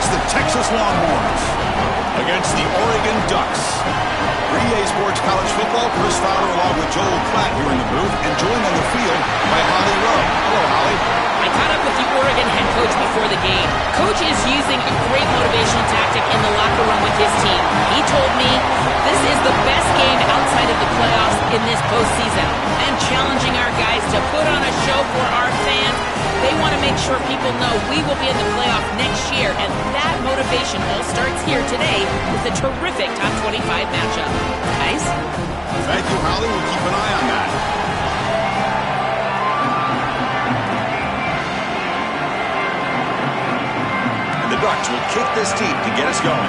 It's the Texas Longhorns against the Oregon Ducks. For EA Sports College Football, Chris Fowler along with Joel Klatt here in the booth, and joined on the field by Holly Rowe. Hello, Holly. I caught up with the Oregon head coach before the game. Coach is using a great motivational tactic in the locker room with his team. He told me this is the best game outside of the playoffs in this postseason. And challenging our guys to put on a show for our fans. They want to make sure people know we will be in the playoff next year. And that motivation all starts here today with a terrific top 25 matchup. Guys? Thank you, Holly. We'll keep an eye on that. The Ducks will kick this deep to get us going.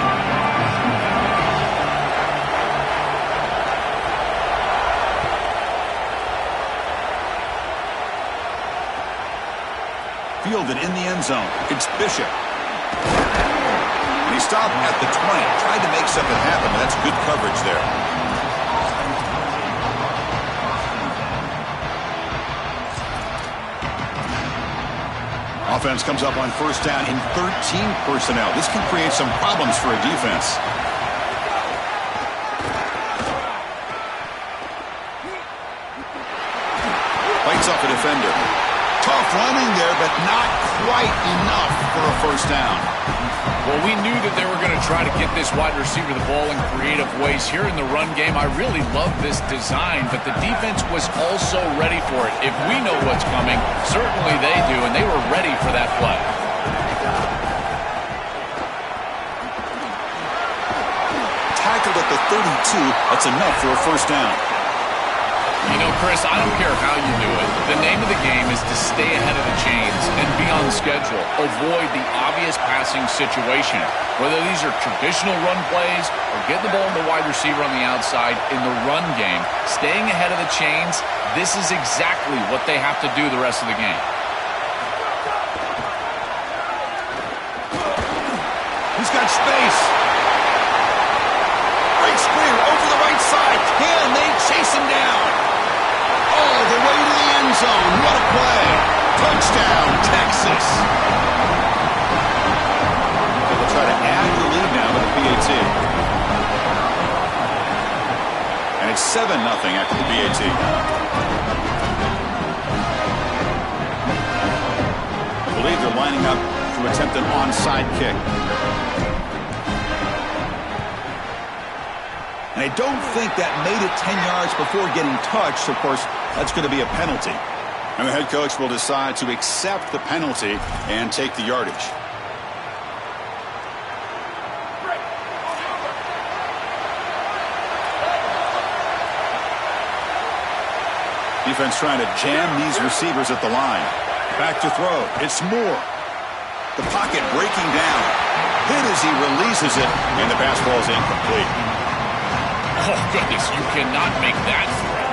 Fielded in the end zone. It's Bishop. And he stopped at the 20. Tried to make something happen, but that's good coverage there. Offense comes up on first down in 13 personnel. This can create some problems for a defense. Bites off a defender. Tough running there, but not quite enough for a first down. Well, we knew that they were going to try to get this wide receiver the ball in creative ways here in the run game. I really love this design, but the defense was also ready for it. If we know what's coming, certainly they do, and they were ready for that play. Tackled at the 32. That's enough for a first down. You know, Chris, I don't care how you do it. The name of the game is to stay ahead of the chains and be on schedule. Avoid the obvious passing situation. Whether these are traditional run plays or getting the ball to the wide receiver on the outside in the run game, staying ahead of the chains, this is exactly what they have to do the rest of the game. He's got space. Great screen over the right side. Can they chase him down? All the way to the end zone. What a play. Touchdown, Texas. They'll try to add the lead now with the PAT. And it's 7-0 after the PAT. I believe they're lining up to attempt an onside kick. And I don't think that made it 10 yards before getting touched. Of course, that's going to be a penalty. And the head coach will decide to accept the penalty and take the yardage. Defense trying to jam these receivers at the line. Back to throw. It's Moore. The pocket breaking down. Hit as he releases it, and the pass ball is incomplete. Oh, goodness, you cannot make that throw.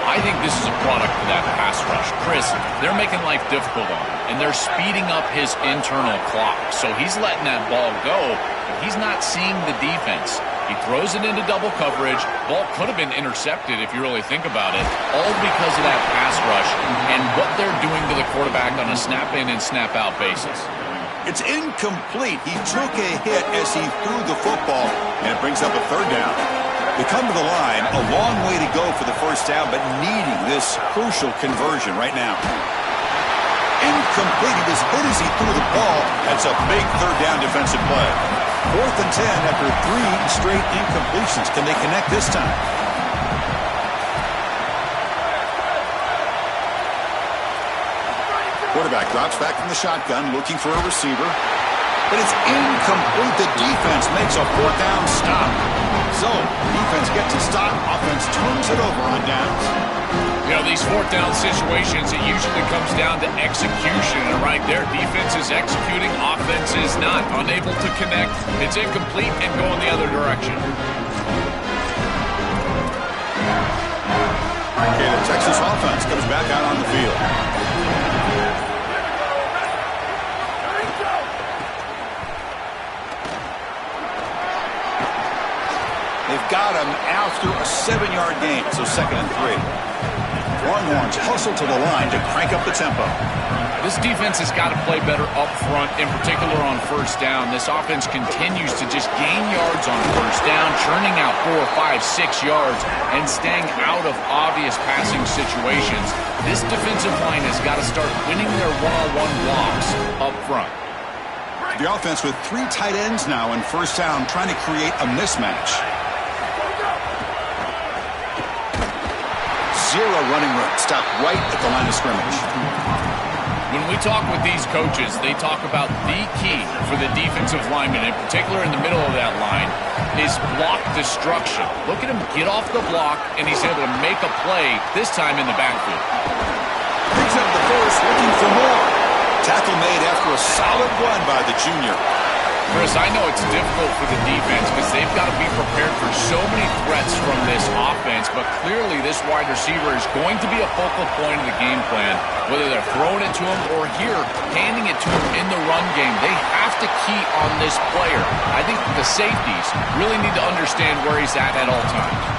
I think this is a product of that pass rush. Chris, they're making life difficult on him, and they're speeding up his internal clock. So he's letting that ball go, but he's not seeing the defense. He throws it into double coverage. Ball could have been intercepted if you really think about it, all because of that pass rush and what they're doing to the quarterback on a snap-in and snap-out basis. It's incomplete. He took a hit as he threw the football, and it brings up a third down. They come to the line, a long way to go for the first down, but needing this crucial conversion right now. Incomplete. He was hit as he threw the ball. That's a big third down defensive play. 4th and 10 after 3 straight incompletions. Can they connect this time? Quarterback drops back from the shotgun, looking for a receiver. But it's incomplete. The defense makes a 4th down stop. So, defense gets a stop. Offense turns it over on downs. You know, these 4th down situations, it usually comes down to execution. And right there, defense is executing, offense is not. Unable to connect. It's incomplete and going the other direction. Okay, the Texas offense comes back out on the field. They've got him after a 7-yard gain, so 2nd and 3. Longhorns hustle to the line to crank up the tempo. This defense has got to play better up front, in particular on first down. This offense continues to just gain yards on first down, churning out 4, 5, 6 yards, and staying out of obvious passing situations. This defensive line has got to start winning their one-on-one blocks up front. The offense with 3 tight ends now in first down, trying to create a mismatch. 0 running room, stopped right at the line of scrimmage. When we talk with these coaches, they talk about the key for the defensive lineman, in particular in the middle of that line, is block destruction. Look at him get off the block, and he's able to make a play, this time in the backfield. Picks up the first, looking for more. Tackle made after a solid run by the junior. Chris, I know it's difficult for the defense because they've got to be prepared for so many threats from this offense, but clearly this wide receiver is going to be a focal point of the game plan, whether they're throwing it to him or here, handing it to him in the run game. They have to key on this player. I think the safeties really need to understand where he's at all times.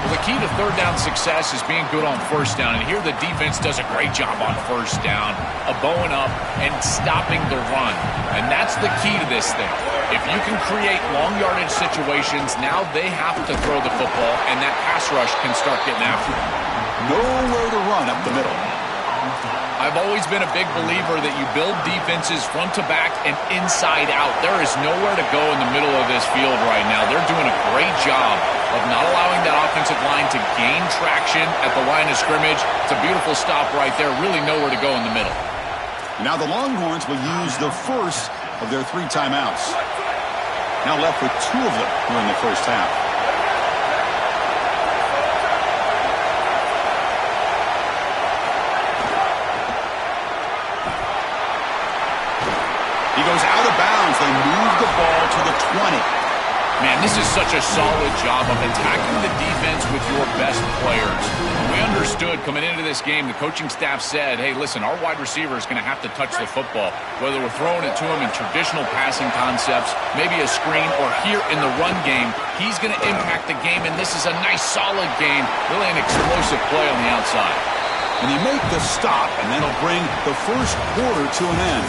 Well, the key to third down success is being good on first down, and here the defense does a great job on first down, bowing up and stopping the run, and that's the key to this thing. If you can create long yardage situations, now they have to throw the football, and that pass rush can start getting after it. Nowhere to run up the middle. I've always been a big believer that you build defenses front to back and inside out. There is nowhere to go in the middle of this field right now. They're doing a great job of not allowing that offensive line to gain traction at the line of scrimmage. It's a beautiful stop right there. Really nowhere to go in the middle. Now the Longhorns will use the first of their 3 timeouts. Now left with 2 of them here in the first half. He goes out of bounds. They move the ball to the 20. Man, this is such a solid job of attacking the defense with your best players. We understood coming into this game, the coaching staff said, hey, listen, our wide receiver is going to have to touch the football, whether we're throwing it to him in traditional passing concepts, maybe a screen, or here in the run game. He's going to impact the game, and this is a nice, solid game, really an explosive play on the outside. And he make the stop, and that'll bring the first quarter to an end.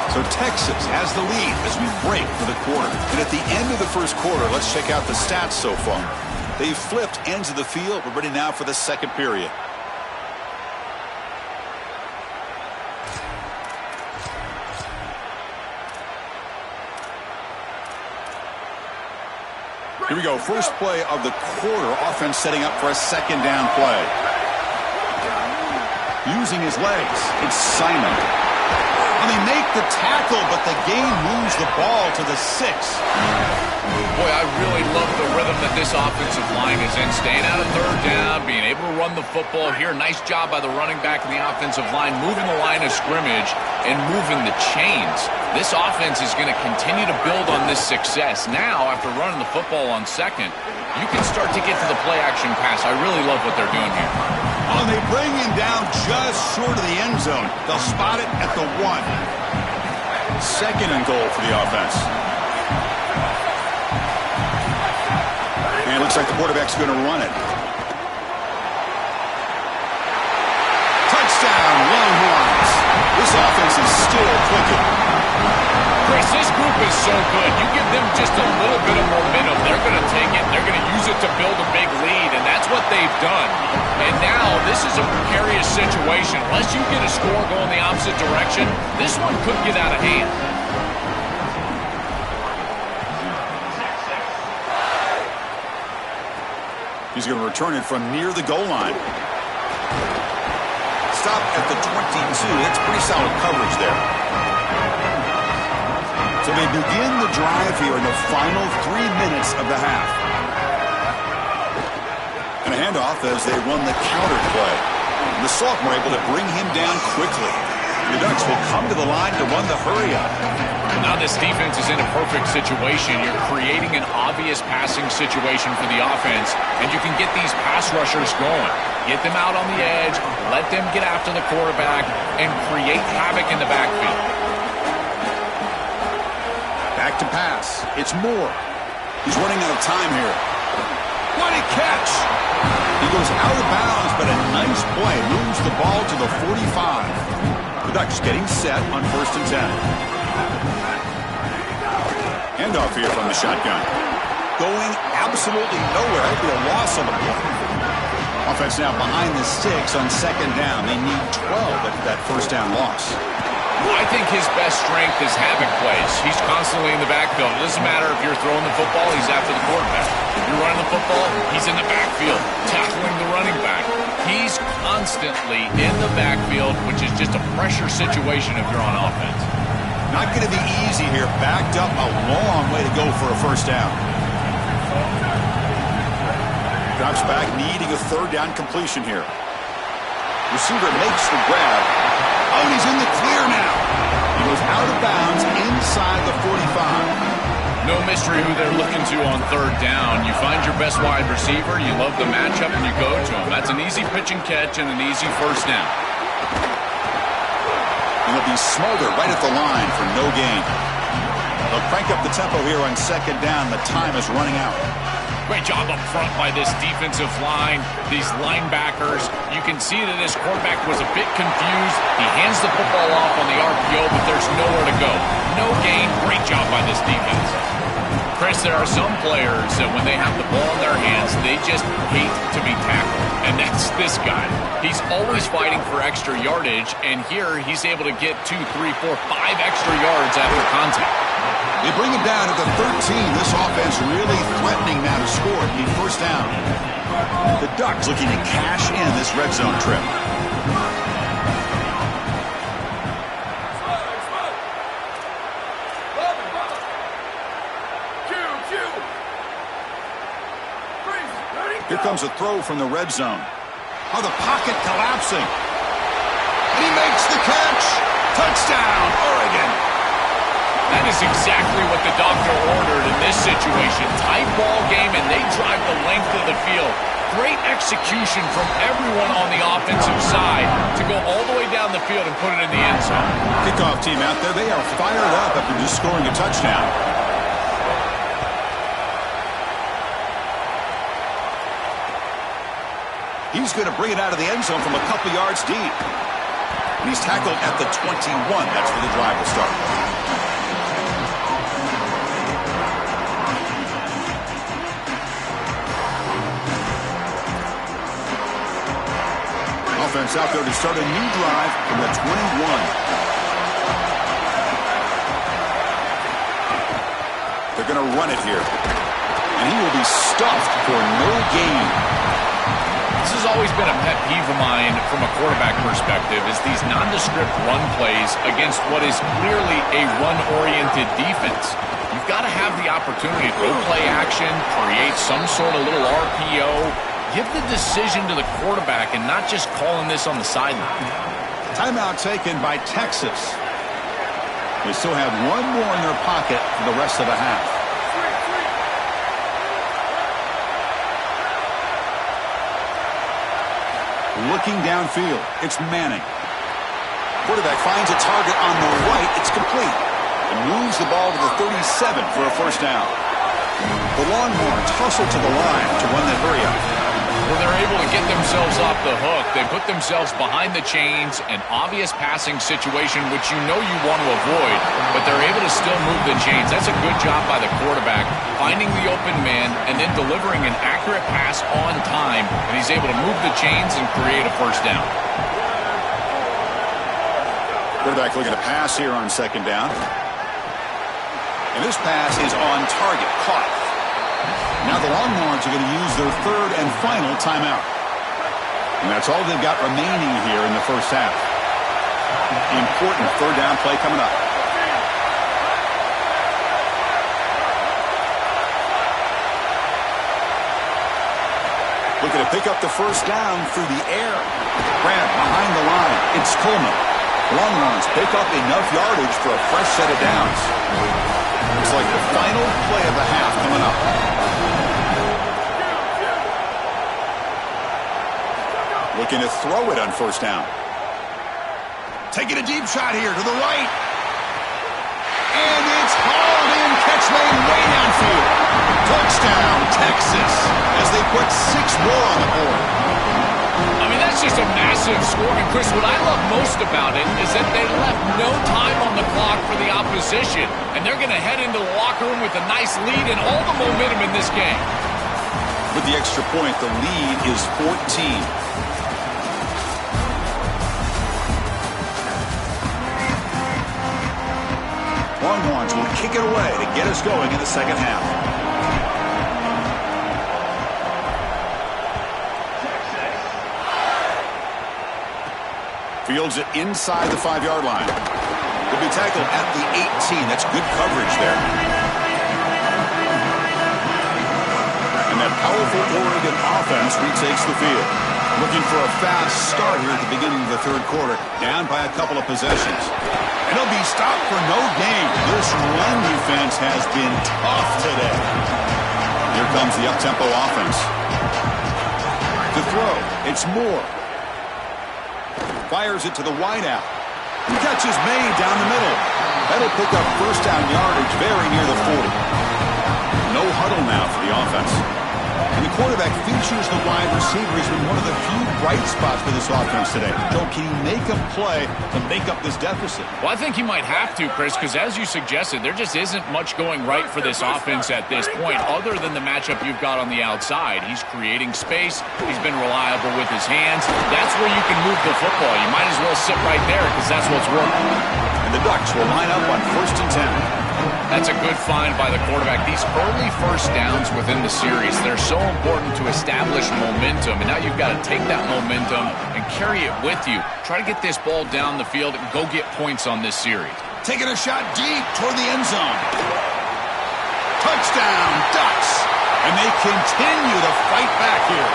So Texas has the lead as we break for the quarter. And at the end of the first quarter, let's check out the stats so far. They've flipped ends of the field. We're ready now for the second period. Here we go. First play of the quarter. Offense setting up for a second down play. Using his legs, it's Simon. And they make the tackle, but the game moves the ball to the 6. Boy, I really love the rhythm that this offensive line is in. Staying out of third down, being able to run the football here. Nice job by the running back and the offensive line, moving the line of scrimmage and moving the chains. This offense is going to continue to build on this success. Now, after running the football on second, you can start to get to the play-action pass. I really love what they're doing here. Oh, and they bring him down just short of the end zone. They'll spot it at the 1. Second and goal for the offense. And it looks like the quarterback's going to run it. Touchdown, Longhorns. This offense is still clicking. Chris, this group is so good. You give them just a little bit of momentum, they're going to take it. They're going to use it to build a big lead, and that's what they've done. And now this is a precarious situation. Unless you get a score going the opposite direction, this one could get out of hand. He's going to return it from near the goal line. Stop at the 22. That's pretty solid coverage there. So they begin the drive here in the final 3 minutes of the half. And a handoff as they run the counter play. And the sophomore able to bring him down quickly. The Ducks will come to the line to run the hurry-up. Now this defense is in a perfect situation. You're creating an obvious passing situation for the offense, and you can get these pass rushers going. Get them out on the edge, let them get after the quarterback, and create havoc in the backfield. Back to pass. It's Moore. He's running out of time here. What a catch! He goes out of bounds, but a nice play moves the ball to the 45. Ducks getting set on 1st and 10. Handoff here from the shotgun. Going absolutely nowhere. That'd be a loss on the play. Offense now behind the 6 on 2nd down. They need 12 after that 1st down loss. I think his best strength is havoc plays. He's constantly in the backfield. It doesn't matter if you're throwing the football, he's after the quarterback. If you're running the football, he's in the backfield, tackling the running back. He's constantly in the backfield, which is just a pressure situation if you're on offense. Not going to be easy here. Backed up, a long way to go for a 1st down. Drops back, needing a 3rd down completion here. Receiver makes the grab. Oh, and he's in the clear now. He goes out of bounds inside the 45. No mystery who they're looking to on 3rd down. You find your best wide receiver, you love the matchup, and you go to him. That's an easy pitch and catch and an easy 1st down. And it'll be Smolder right at the line for no gain. They'll crank up the tempo here on 2nd down. The time is running out. Great job up front by this defensive line, these linebackers. You can see that this quarterback was a bit confused. He hands the football off on the RPO, but there's nowhere to go. No gain. Great job by this defense. Chris, there are some players that when they have the ball in their hands, they just hate to be tackled. And that's this guy. He's always fighting for extra yardage, and here he's able to get 2, 3, 4, 5 extra yards after contact. They bring him down to the 13. This offense really threatening now to score. Need 1st down. The Ducks looking to cash in this red zone trip. Here comes a throw from the red zone. Oh, the pocket collapsing. And he makes the catch. Touchdown, Oregon. That is exactly what the doctor ordered in this situation. Tight ball game, and they drive the length of the field. Great execution from everyone on the offensive side to go all the way down the field and put it in the end zone. Kickoff team out there, they are fired up after just scoring a touchdown. He's going to bring it out of the end zone from a couple yards deep. And he's tackled at the 21. That's where the drive will start. Offense out there to start a new drive from the 21. They're going to run it here. And he will be stuffed for no gain. This has always been a pet peeve of mine from a quarterback perspective is these nondescript run plays against what is clearly a run-oriented defense. You've got to have the opportunity to go play action, create some sort of little RPO, give the decision to the quarterback and not just calling this on the sideline. Timeout taken by Texas. They still have one more in their pocket for the rest of the half. Looking downfield, it's Manning. Quarterback finds a target on the right. It's complete. And moves the ball to the 37 for a 1st down. The Longhorns hustle to the line to run the hurry up. Well, they're able to get themselves off the hook. They put themselves behind the chains, an obvious passing situation, which you know you want to avoid, but they're able to still move the chains. That's a good job by the quarterback, finding the open man and then delivering an accurate pass on time, and he's able to move the chains and create a 1st down. Quarterback looking to pass here on 2nd down. And this pass is on target, caught. Now the Longhorns are going to use their 3rd and final timeout. And that's all they've got remaining here in the 1st half. Important 3rd down play coming up. Looking to pick up the 1st down through the air. Grant behind the line. It's Coleman. Longhorns pick up enough yardage for a fresh set of downs. Looks like the final play of the half coming up. Looking to throw it on 1st down. Taking a deep shot here to the right. And it's hauled in. Catch made way downfield. Touchdown, Texas, as they put 6 more on the board. I mean, that's That's just a massive score. And, Chris, what I love most about it is that they left no time on the clock for the opposition. And they're going to head into the locker room with a nice lead and all the momentum in this game. With the extra point, the lead is 14. Longhorns will kick it away to get us going in the second half. Fields it inside the 5-yard line. Will be tackled at the 18. That's good coverage there. And that powerful Oregon offense retakes the field. Looking for a fast start here at the beginning of the third quarter. Down by a couple of possessions. And he'll be stopped for no gain. This run defense has been tough today. Here comes the up-tempo offense. To throw, it's Moore. Fires it to the wideout. The catch is made down the middle. That'll pick up first down yardage very near the 40. No huddle now for the offense. And the quarterback features the wide receiver. He's been one of the few bright spots for this offense today. Joe, can he make a play to make up this deficit? Well, I think he might have to, Chris, because as you suggested, there just isn't much going right for this offense at this point, other than the matchup you've got on the outside. He's creating space. He's been reliable with his hands. That's where you can move the football. You might as well sit right there because that's what's working. And the Ducks will line up on 1st and 10. That's a good find by the quarterback. These early first downs within the series, they're so important to establish momentum. And now you've got to take that momentum and carry it with you. Try to get this ball down the field and go get points on this series. Taking a shot deep toward the end zone. Touchdown, Ducks. And they continue to fight back here.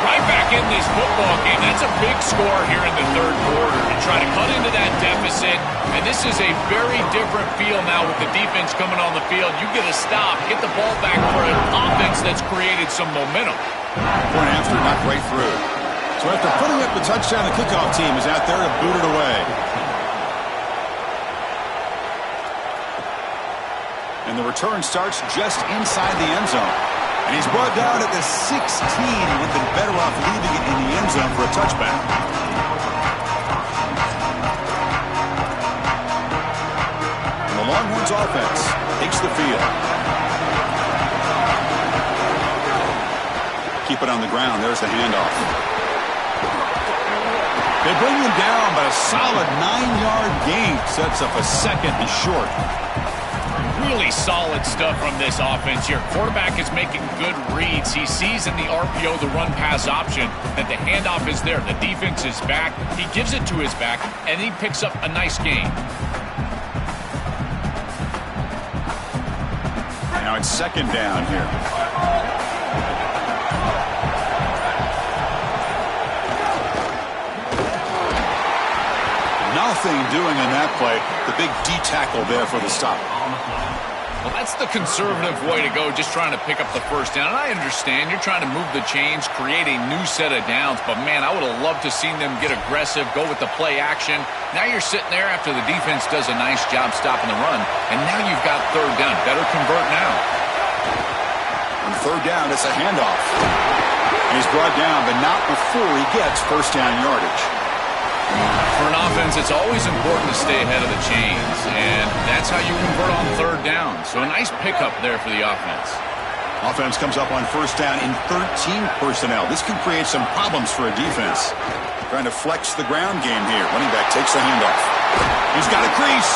Right back in this football game. That's a big score here in the third quarter to try to cut into that deficit. And this is a very different feel now with the defense coming on the field. You get a stop, get the ball back for an offense that's created some momentum. Point after, knocked right through. So after putting up the touchdown, the kickoff team is out there to boot it away. And the return starts just inside the end zone. And he's brought down at the 16. He would have been better off leaving it in the end zone for a touchback. And the Longhorns offense takes the field. Keep it on the ground. There's the handoff. They bring him down, but a solid 9-yard gain sets up a second and short. Really solid stuff from this offense here. Quarterback is making good reads. He sees in the RPO, the run-pass option, that the handoff is there. The defense is back. He gives it to his back, and he picks up a nice gain. Now it's second down here. Nothing doing in that play. The big D tackle there for the stop. Well, that's the conservative way to go, just trying to pick up the first down. And I understand you're trying to move the chains, create a new set of downs. But, man, I would have loved to seen them get aggressive, go with the play action. Now you're sitting there after the defense does a nice job stopping the run. And now you've got third down. Better convert now. On third down, it's a handoff. And he's brought down, but not before he gets first down yardage. For an offense, it's always important to stay ahead of the chains, and that's how you convert on third down. So a nice pickup there for the offense. Offense comes up on first down in 13 personnel. This can create some problems for a defense. Trying to flex the ground game here. Running back takes the handoff. He's got a crease.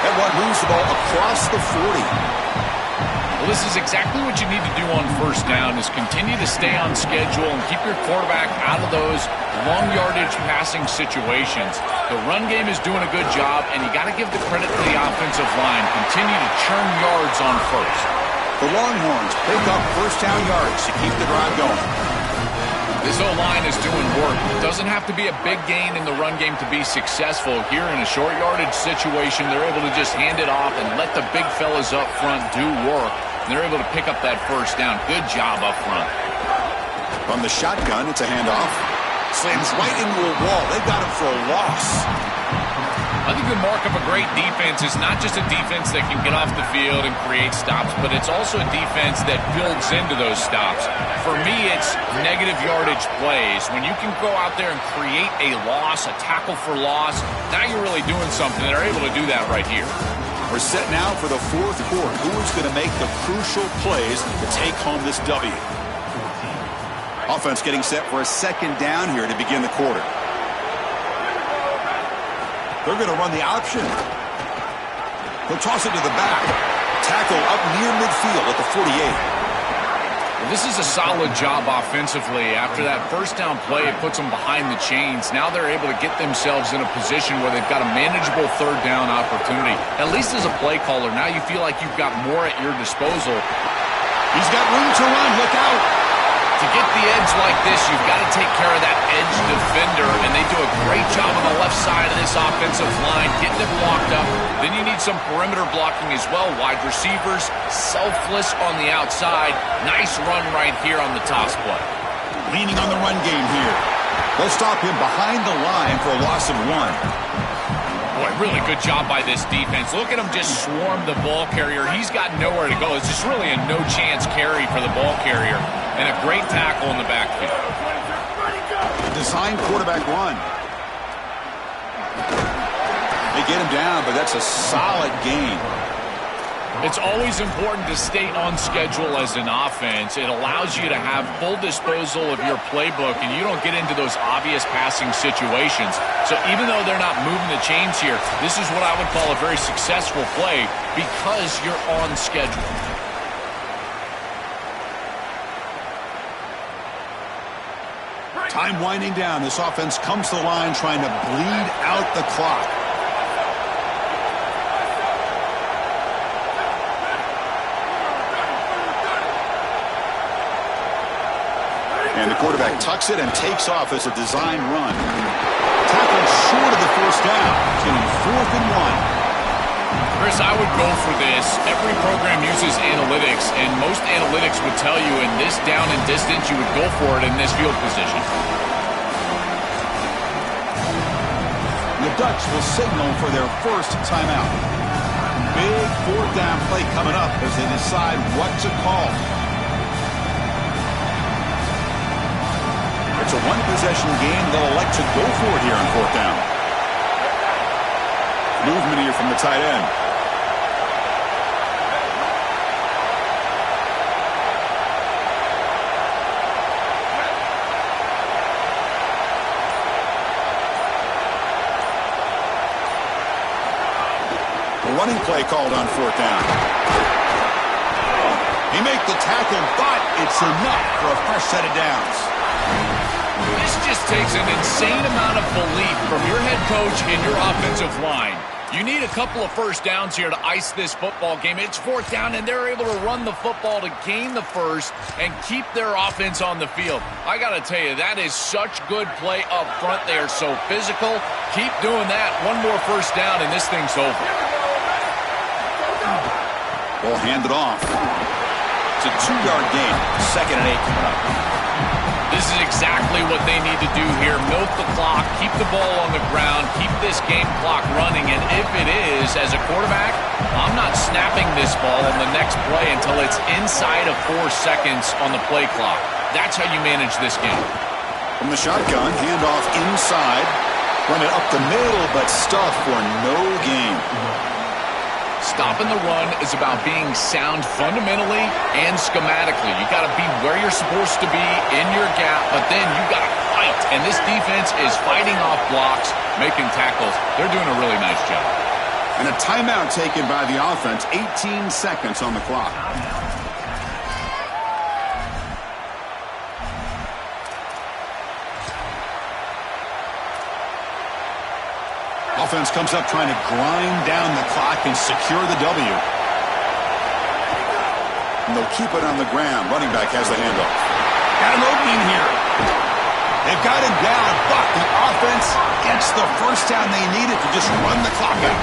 That one moves the ball across the 40. Well, this is exactly what you need to do on first down, is continue to stay on schedule and keep your quarterback out of those long yardage passing situations. The run game is doing a good job, and you got to give the credit to the offensive line. Continue to churn yards on first. The Longhorns pick up first down yards to keep the drive going. This O-line is doing work. It doesn't have to be a big gain in the run game to be successful. Here in a short yardage situation, they're able to just hand it off and let the big fellas up front do work. And they're able to pick up that first down. Good job up front. From the shotgun, it's a handoff. Slams right into a wall. They got him for a loss. I think the mark of a great defense is not just a defense that can get off the field and create stops, but it's also a defense that builds into those stops. For me, it's negative yardage plays. When you can go out there and create a loss, a tackle for loss, now you're really doing something. They're able to do that right here. We're set now for the fourth quarter. Who is going to make the crucial plays to take home this W? Offense getting set for a second down here to begin the quarter. They're going to run the option. He'll toss it to the back. Tackle up near midfield at the 48. Well, this is a solid job offensively. After that first down play, it puts them behind the chains. Now they're able to get themselves in a position where they've got a manageable third down opportunity. At least as a play caller, now you feel like you've got more at your disposal. He's got room to run. Look out. To get the edge like this, you've got to take care of that edge defender, and they do a great job on the left side of this offensive line, getting it blocked up. Then you need some perimeter blocking as well. Wide receivers, selfless on the outside. Nice run right here on the toss play. Leaning on the run game here. They'll stop him behind the line for a loss of 1. Boy, really good job by this defense. Look at him just swarm the ball carrier. He's got nowhere to go. It's just really a no-chance carry for the ball carrier. And a great tackle in the backfield. Design quarterback run. They get him down, but that's a solid gain. It's always important to stay on schedule as an offense. It allows you to have full disposal of your playbook, and you don't get into those obvious passing situations. So even though they're not moving the chains here, this is what I would call a very successful play because you're on schedule. Time winding down. This offense comes to the line trying to bleed out the clock. And the quarterback tucks it and takes off as a design run. Tackled short of the first down. Getting 4th and 1. Chris, I would go for this. Every program uses analytics, and most analytics would tell you in this down and distance, you would go for it in this field position. The Ducks will signal for their first timeout. Big 4th down play coming up as they decide what to call. It's a one-possession game. They'll elect to go for it here on 4th down. Movement here from the tight end. A running play called on 4th down. He makes the tackle, but it's enough for a fresh set of downs. This just takes an insane amount of belief from your head coach and your offensive line. You need a couple of first downs here to ice this football game. It's 4th down, and they're able to run the football to gain the first and keep their offense on the field. I got to tell you, that is such good play up front. They are so physical. Keep doing that. One more first down, and this thing's over. Ball handed off. It's a 2-yard gain. 2nd and 8 coming up. This is exactly what they need to do here. Milk the clock, keep the ball on the ground, keep this game clock running, and if it is, as a quarterback, I'm not snapping this ball on the next play until it's inside of 4 seconds on the play clock. That's how you manage this game. From the shotgun, handoff inside, run it up the middle, but stuff for no gain. Stopping the run is about being sound fundamentally and schematically. You got to be where you're supposed to be in your gap, but then you got to fight. And this defense is fighting off blocks, making tackles. They're doing a really nice job. And a timeout taken by the offense. 18 seconds on the clock. Offense comes up trying to grind down the clock and secure the W. And they'll keep it on the ground. Running back has the handoff. Got an opening here. They've got him down, but the offense gets the first down they needed to just run the clock out.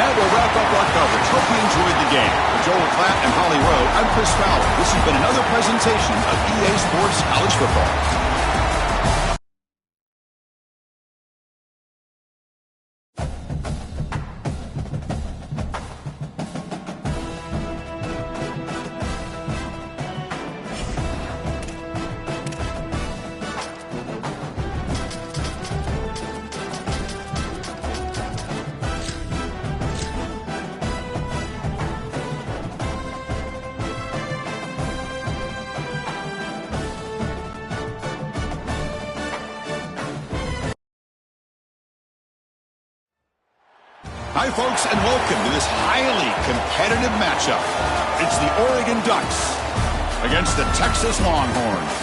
That will wrap up our coverage. Hope you enjoyed the game. Chris Fowler. This has been another presentation of EA Sports College Football. Hi, folks, and welcome to this highly competitive matchup. It's the Oregon Ducks against the Texas Longhorns.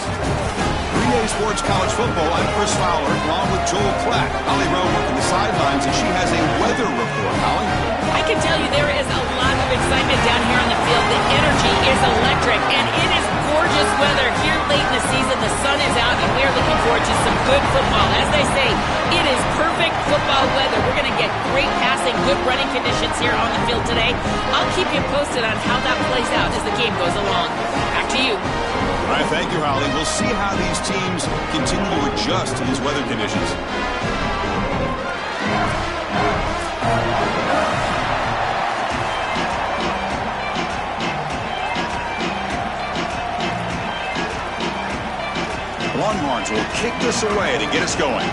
EA Sports College Football, I'm Chris Fowler, along with Joel Klatt. Holly Rowe working the sidelines, and she has a weather report. Holly? I can tell you there is a lot of excitement down here on the field. The energy is electric, and it is gorgeous weather here late in the season. The sun is out, and we are looking forward to some good football. As they say, it is perfect football weather. We're going to get great passing, good running conditions here on the field today. I'll keep you posted on how that plays out as the game goes along. Back to you. All right, thank you, Holly. We'll see how these teams continue to adjust to these weather conditions. The Longhorns will kick this away to get us going.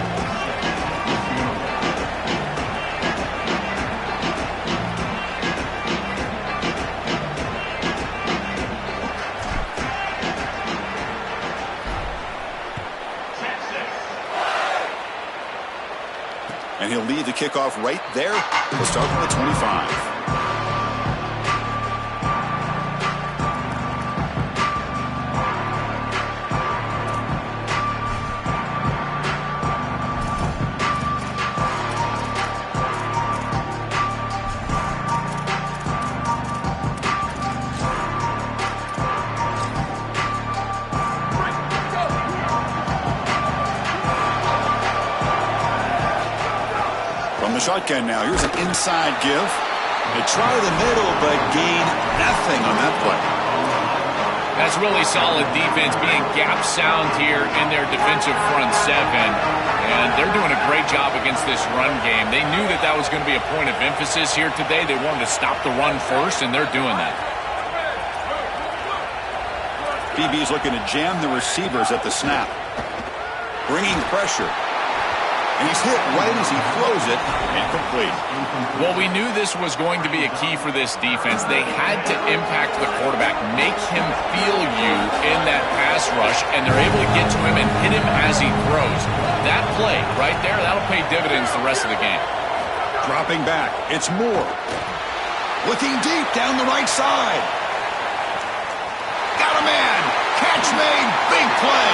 And he'll lead the kickoff right there. We'll start from the 25. The shotgun now. Here's an inside give. They try the middle, but gain nothing on that play. That's really solid defense, being gap sound here in their defensive front seven. And they're doing a great job against this run game. They knew that that was going to be a point of emphasis here today. They wanted to stop the run first, and they're doing that. BB's looking to jam the receivers at the snap. Bringing pressure. And he's hit right as he throws it, incomplete. Well, we knew this was going to be a key for this defense. They had to impact the quarterback, make him feel you in that pass rush, and they're able to get to him and hit him as he throws. That play right there, that'll pay dividends the rest of the game. Dropping back, it's Moore. Looking deep down the right side. Got a man. Catch made, big play.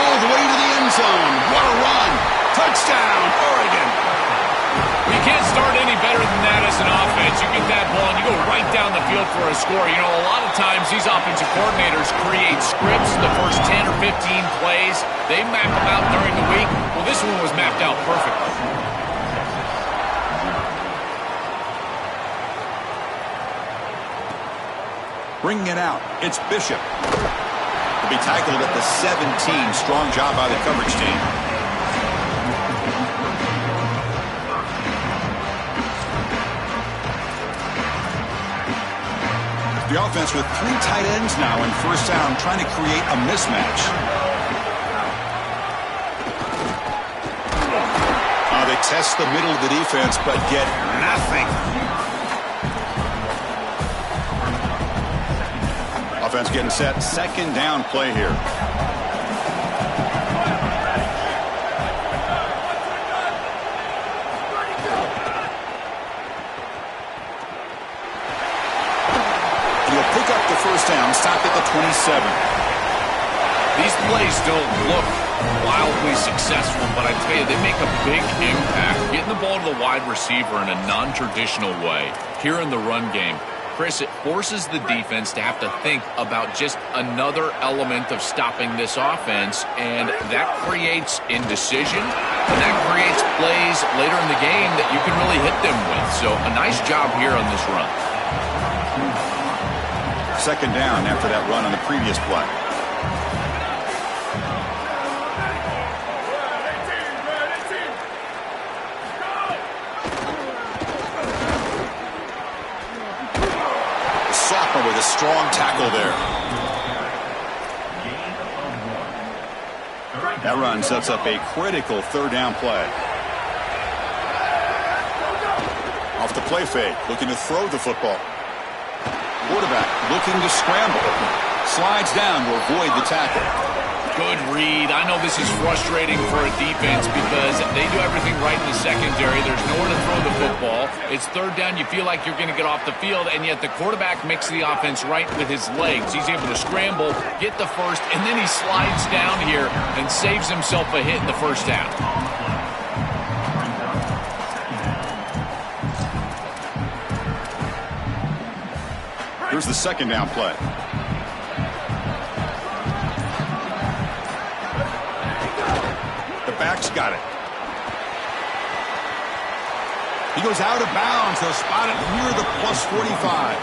All the way to the end zone. What a run. Touchdown, Oregon. You can't start any better than that as an offense. You get that ball and you go right down the field for a score. You know, a lot of times these offensive coordinators create scripts the first 10 or 15 plays. They map them out during the week. Well, this one was mapped out perfectly. Bringing it out, it's Bishop. To be tackled at the 17. Strong job by the coverage team. The offense with 3 tight ends now in first down, trying to create a mismatch. They test the middle of the defense, but get nothing. Offense getting set. Second down play here. He'll pick up the first down, stop at the 27. These plays don't look wildly successful, but I tell you, they make a big impact. Getting the ball to the wide receiver in a non-traditional way here in the run game. Chris, it forces the defense to have to think about just another element of stopping this offense, and that creates indecision, and that creates plays later in the game that you can really hit them with. So a nice job here on this run. second down after that run on the previous play. With a strong tackle there. That run sets up a critical third down play. Off the play fake, looking to throw the football. Quarterback looking to scramble. Slides down to avoid the tackle. Good read. I know this is frustrating for a defense because they do everything right in the secondary. There's nowhere to throw the football. It's third down. You feel like you're going to get off the field, and yet the quarterback makes the offense right with his legs. He's able to scramble, get the first, and then he slides down here and saves himself a hit in the first down. Here's the second down play. Back's got it. He goes out of bounds. They'll spot it near the plus 45.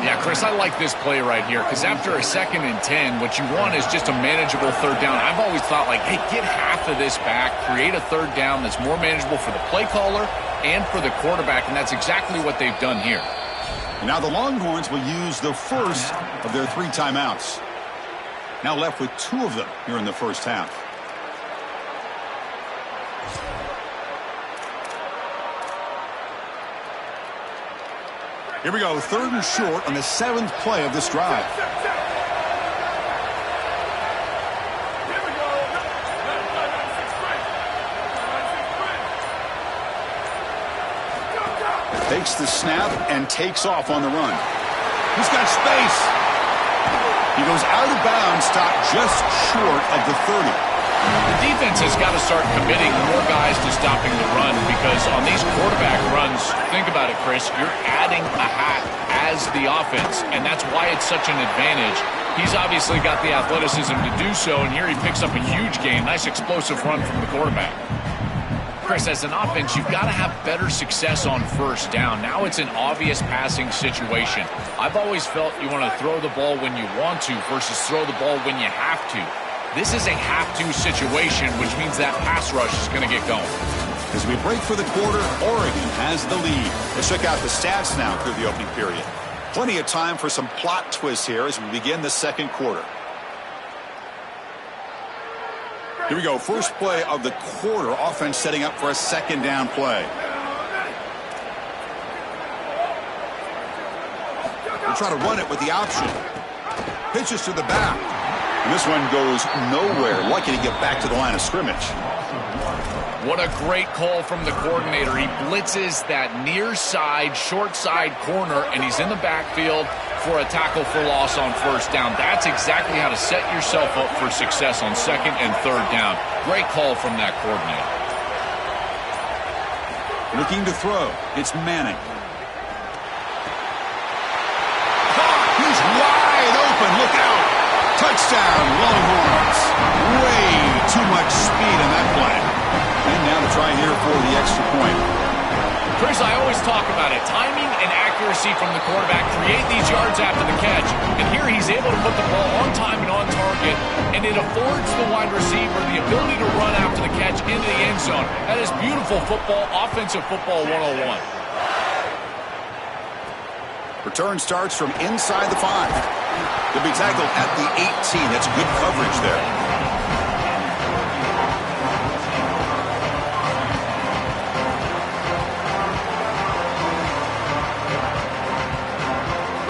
Yeah, Chris, I like this play right here because after a 2nd and 10, what you want is just a manageable third down. I've always thought, like, hey, get half of this back, create a third down that's more manageable for the play caller and for the quarterback, and that's exactly what they've done here. Now the Longhorns will use the first of their 3 timeouts. Now left with 2 of them here in the first half. Here we go, 3rd and short on the 7th play of this drive. Takes the snap and takes off on the run. He's got space. He goes out of bounds, stopped just short of the 30. The defense has got to start committing more guys to stopping the run because on these quarterback runs, think about it, Chris, you're adding a hat as the offense, and that's why it's such an advantage. He's obviously got the athleticism to do so, and here he picks up a huge gain. Nice explosive run from the quarterback. Chris, as an offense, you've got to have better success on first down. Now it's an obvious passing situation. I've always felt you want to throw the ball when you want to versus throw the ball when you have to. This is a have-to situation, which means that pass rush is going to get going. As we break for the quarter, Oregon has the lead. Let's check out the stats now through the opening period. Plenty of time for some plot twists here as we begin the second quarter. Here we go, first play of the quarter. Offense setting up for a 2nd down play. We'll try to run it with the option. Pitches to the back. And this one goes nowhere. Lucky to get back to the line of scrimmage. What a great call from the coordinator. He blitzes that near side, short side corner, and he's in the backfield for a tackle for loss on first down. That's exactly how to set yourself up for success on 2nd and 3rd down. Great call from that coordinator. Looking to throw. It's Manning. He's wide open. Look out. Touchdown, Longhorns. Way too much speed on that play. And now to try here for the extra point. Chris, I always talk about it. Timing and accuracy from the quarterback create these yards after the catch. And here he's able to put the ball on time and on target, and it affords the wide receiver the ability to run after the catch into the end zone. That is beautiful football, offensive football 101. Return starts from inside the 5. He'll be tackled at the 18. That's good coverage there.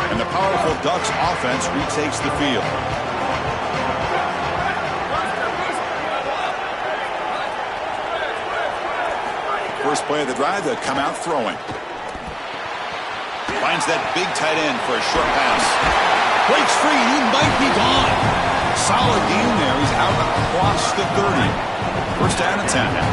And the powerful Ducks offense retakes the field. First play of the drive, they'll come out throwing. Finds that big tight end for a short pass. Breaks free, he might be gone. Solid gain there, he's out across the 30. First down and 10 now.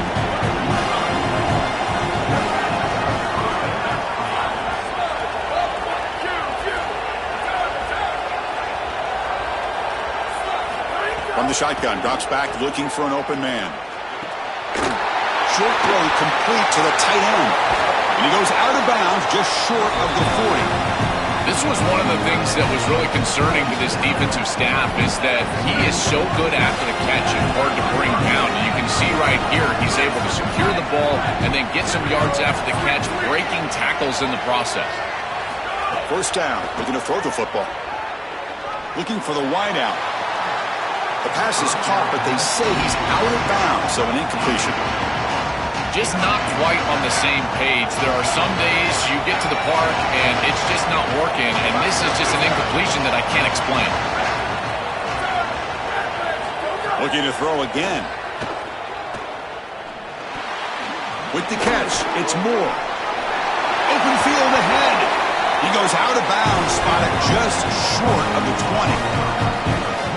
From the shotgun, drops back looking for an open man. Short throw complete to the tight end. And he goes out of bounds just short of the 40. This was one of the things that was really concerning to this defensive staff is that he is so good after the catch and hard to bring down. And you can see right here he's able to secure the ball and then get some yards after the catch, breaking tackles in the process. First down, looking to throw the football. Looking for the wide out. The pass is caught, but they say he's out of bounds, so an incompletion. Just not quite on the same page. There are some days you get to the park and it's just not working, and this is just an incompletion that I can't explain. Looking to throw again. With the catch, it's Moore. Open field ahead. He goes out of bounds, spotted just short of the 20.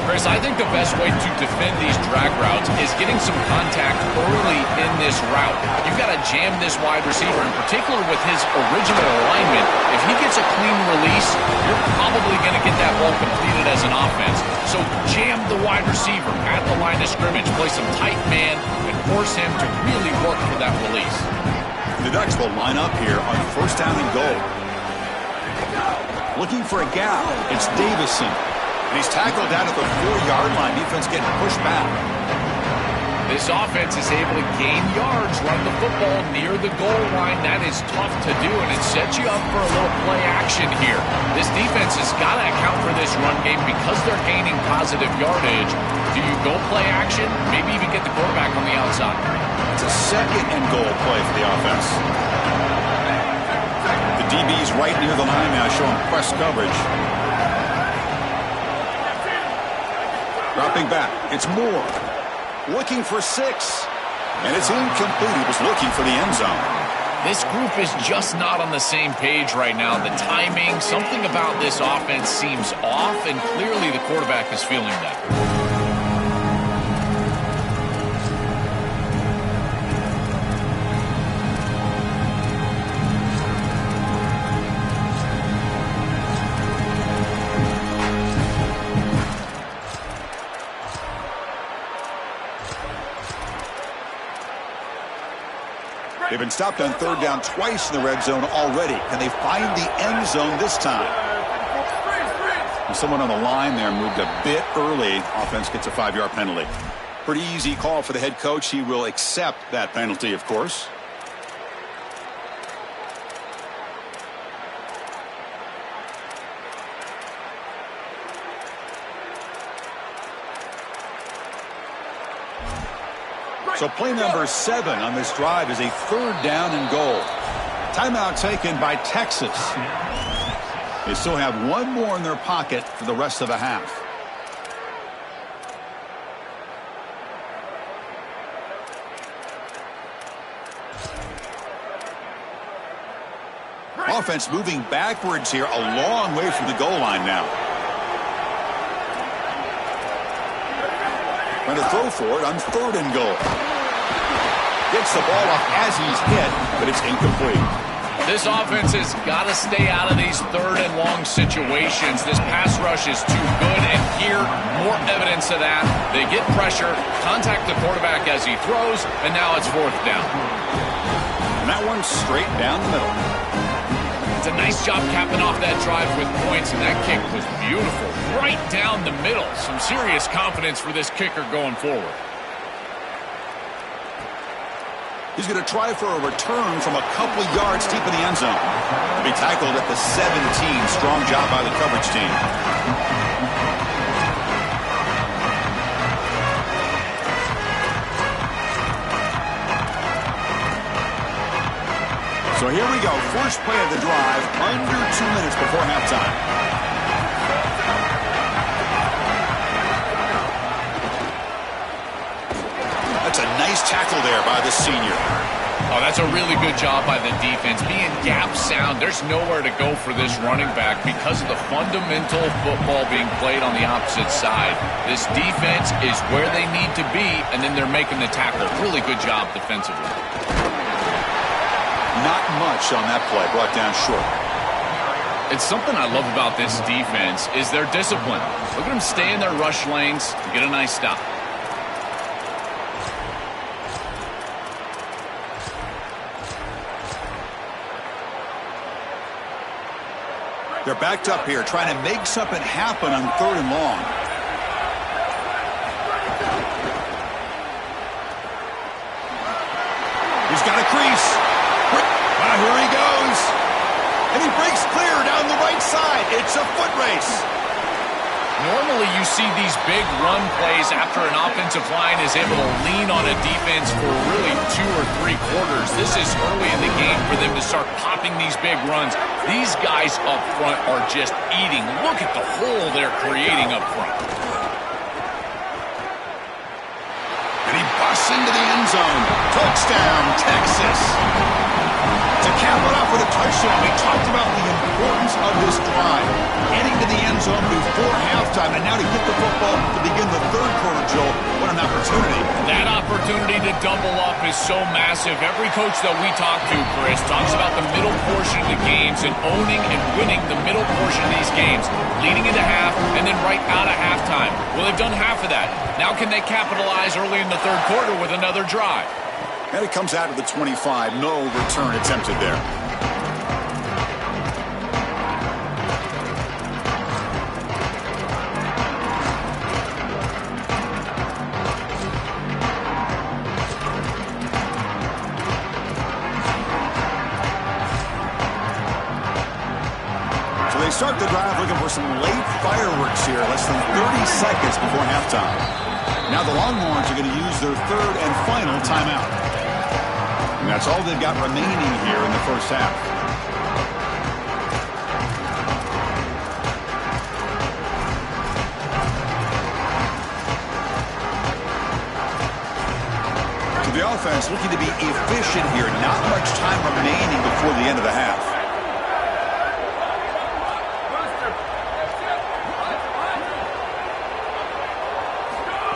Chris, I think the best way to defend these drag routes is getting some contact early in this route. You've got to jam this wide receiver, in particular with his original alignment. If he gets a clean release, you're probably going to get that ball completed as an offense. So jam the wide receiver at the line of scrimmage, play some tight man, and force him to really work for that release. The Ducks will line up here on first down and goal. Looking for a gap. It's Davison. And he's tackled down at the 4-yard line. Defense getting pushed back. This offense is able to gain yards, run the football near the goal line. That is tough to do, and it sets you up for a little play action here. This defense has got to account for this run game because they're gaining positive yardage. Do you go play action? Maybe even get the quarterback on the outside. It's a second and goal play for the offense. The DB's right near the line now, showing press coverage. Dropping back, it's Moore. Looking for 6. And it's incomplete. He was looking for the end zone. This group is just not on the same page right now. The timing, something about this offense seems off, and clearly the quarterback is feeling that. They've been stopped on third down twice in the red zone already. Can they find the end zone this time? Someone on the line there moved a bit early. Offense gets a 5-yard penalty. Pretty easy call for the head coach. He will accept that penalty, of course. So play number 7 on this drive is a third down and goal. Timeout taken by Texas. They still have one more in their pocket for the rest of the half. Offense moving backwards here, a long way from the goal line now. Trying to throw for it on third and goal. Gets the ball off as he's hit, but it's incomplete. This offense has got to stay out of these third and long situations. This pass rush is too good, and here, more evidence of that. They get pressure, contact the quarterback as he throws, and now it's fourth down. And that one's straight down the middle. It's a nice job capping off that drive with points, and that kick was beautiful. Right down the middle. Some serious confidence for this kicker going forward. He's going to try for a return from a couple of yards deep in the end zone. To be tackled at the 17. Strong job by the coverage team. So here we go. First play of the drive, under 2 minutes before halftime. That's a nice tackle there by the senior. Oh, that's a really good job by the defense. Being gap sound, there's nowhere to go for this running back because of the fundamental football being played on the opposite side. This defense is where they need to be, and then they're making the tackle. Really good job defensively. Not much on that play, brought down short. It's something I love about this defense is their discipline. Look at them stay in their rush lanes to get a nice stop. They're backed up here, trying to make something happen on 3rd and long. He's got a crease. Here he goes. And he breaks clear down the right side. It's a foot race. Normally you see these big run plays after an offensive line is able to lean on a defense for really 2 or 3 quarters. This is early in the game for them to start popping these big runs. These guys up front are just eating. Look at the hole they're creating up front. And he busts into the end zone. Touchdown, Texas. To cap it off with a touchdown, we talked about the importance of this drive. Getting to the end zone before halftime, and now to get the football to begin the 3rd quarter, Joel. What an opportunity. That opportunity to double up is so massive. Every coach that we talk to, Chris, talks about the middle portion of the games and owning and winning the middle portion of these games, leading into half and then right out of halftime. Well, they've done half of that. Now can they capitalize early in the 3rd quarter with another drive? And it comes out of the 25. No return attempted there. So they start the drive looking for some late fireworks here. Less than 30 seconds before halftime. Now the Longhorns are going to use their 3rd and final timeout. And that's all they've got remaining here in the first half. So the offense looking to be efficient here. Not much time remaining before the end of the half.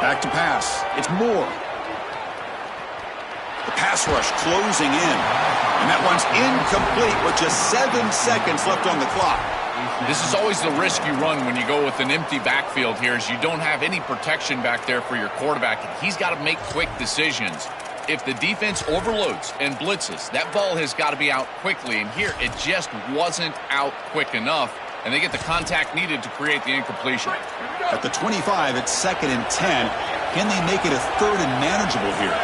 Back to pass. It's Moore. The pass rush closing in. And that one's incomplete with just 7 seconds left on the clock. This is always the risk you run when you go with an empty backfield here is you don't have any protection back there for your quarterback. He's got to make quick decisions. If the defense overloads and blitzes, that ball has got to be out quickly. And here, it just wasn't out quick enough. And they get the contact needed to create the incompletion. At the 25, it's 2nd and 10. Can they make it a 3rd and manageable here?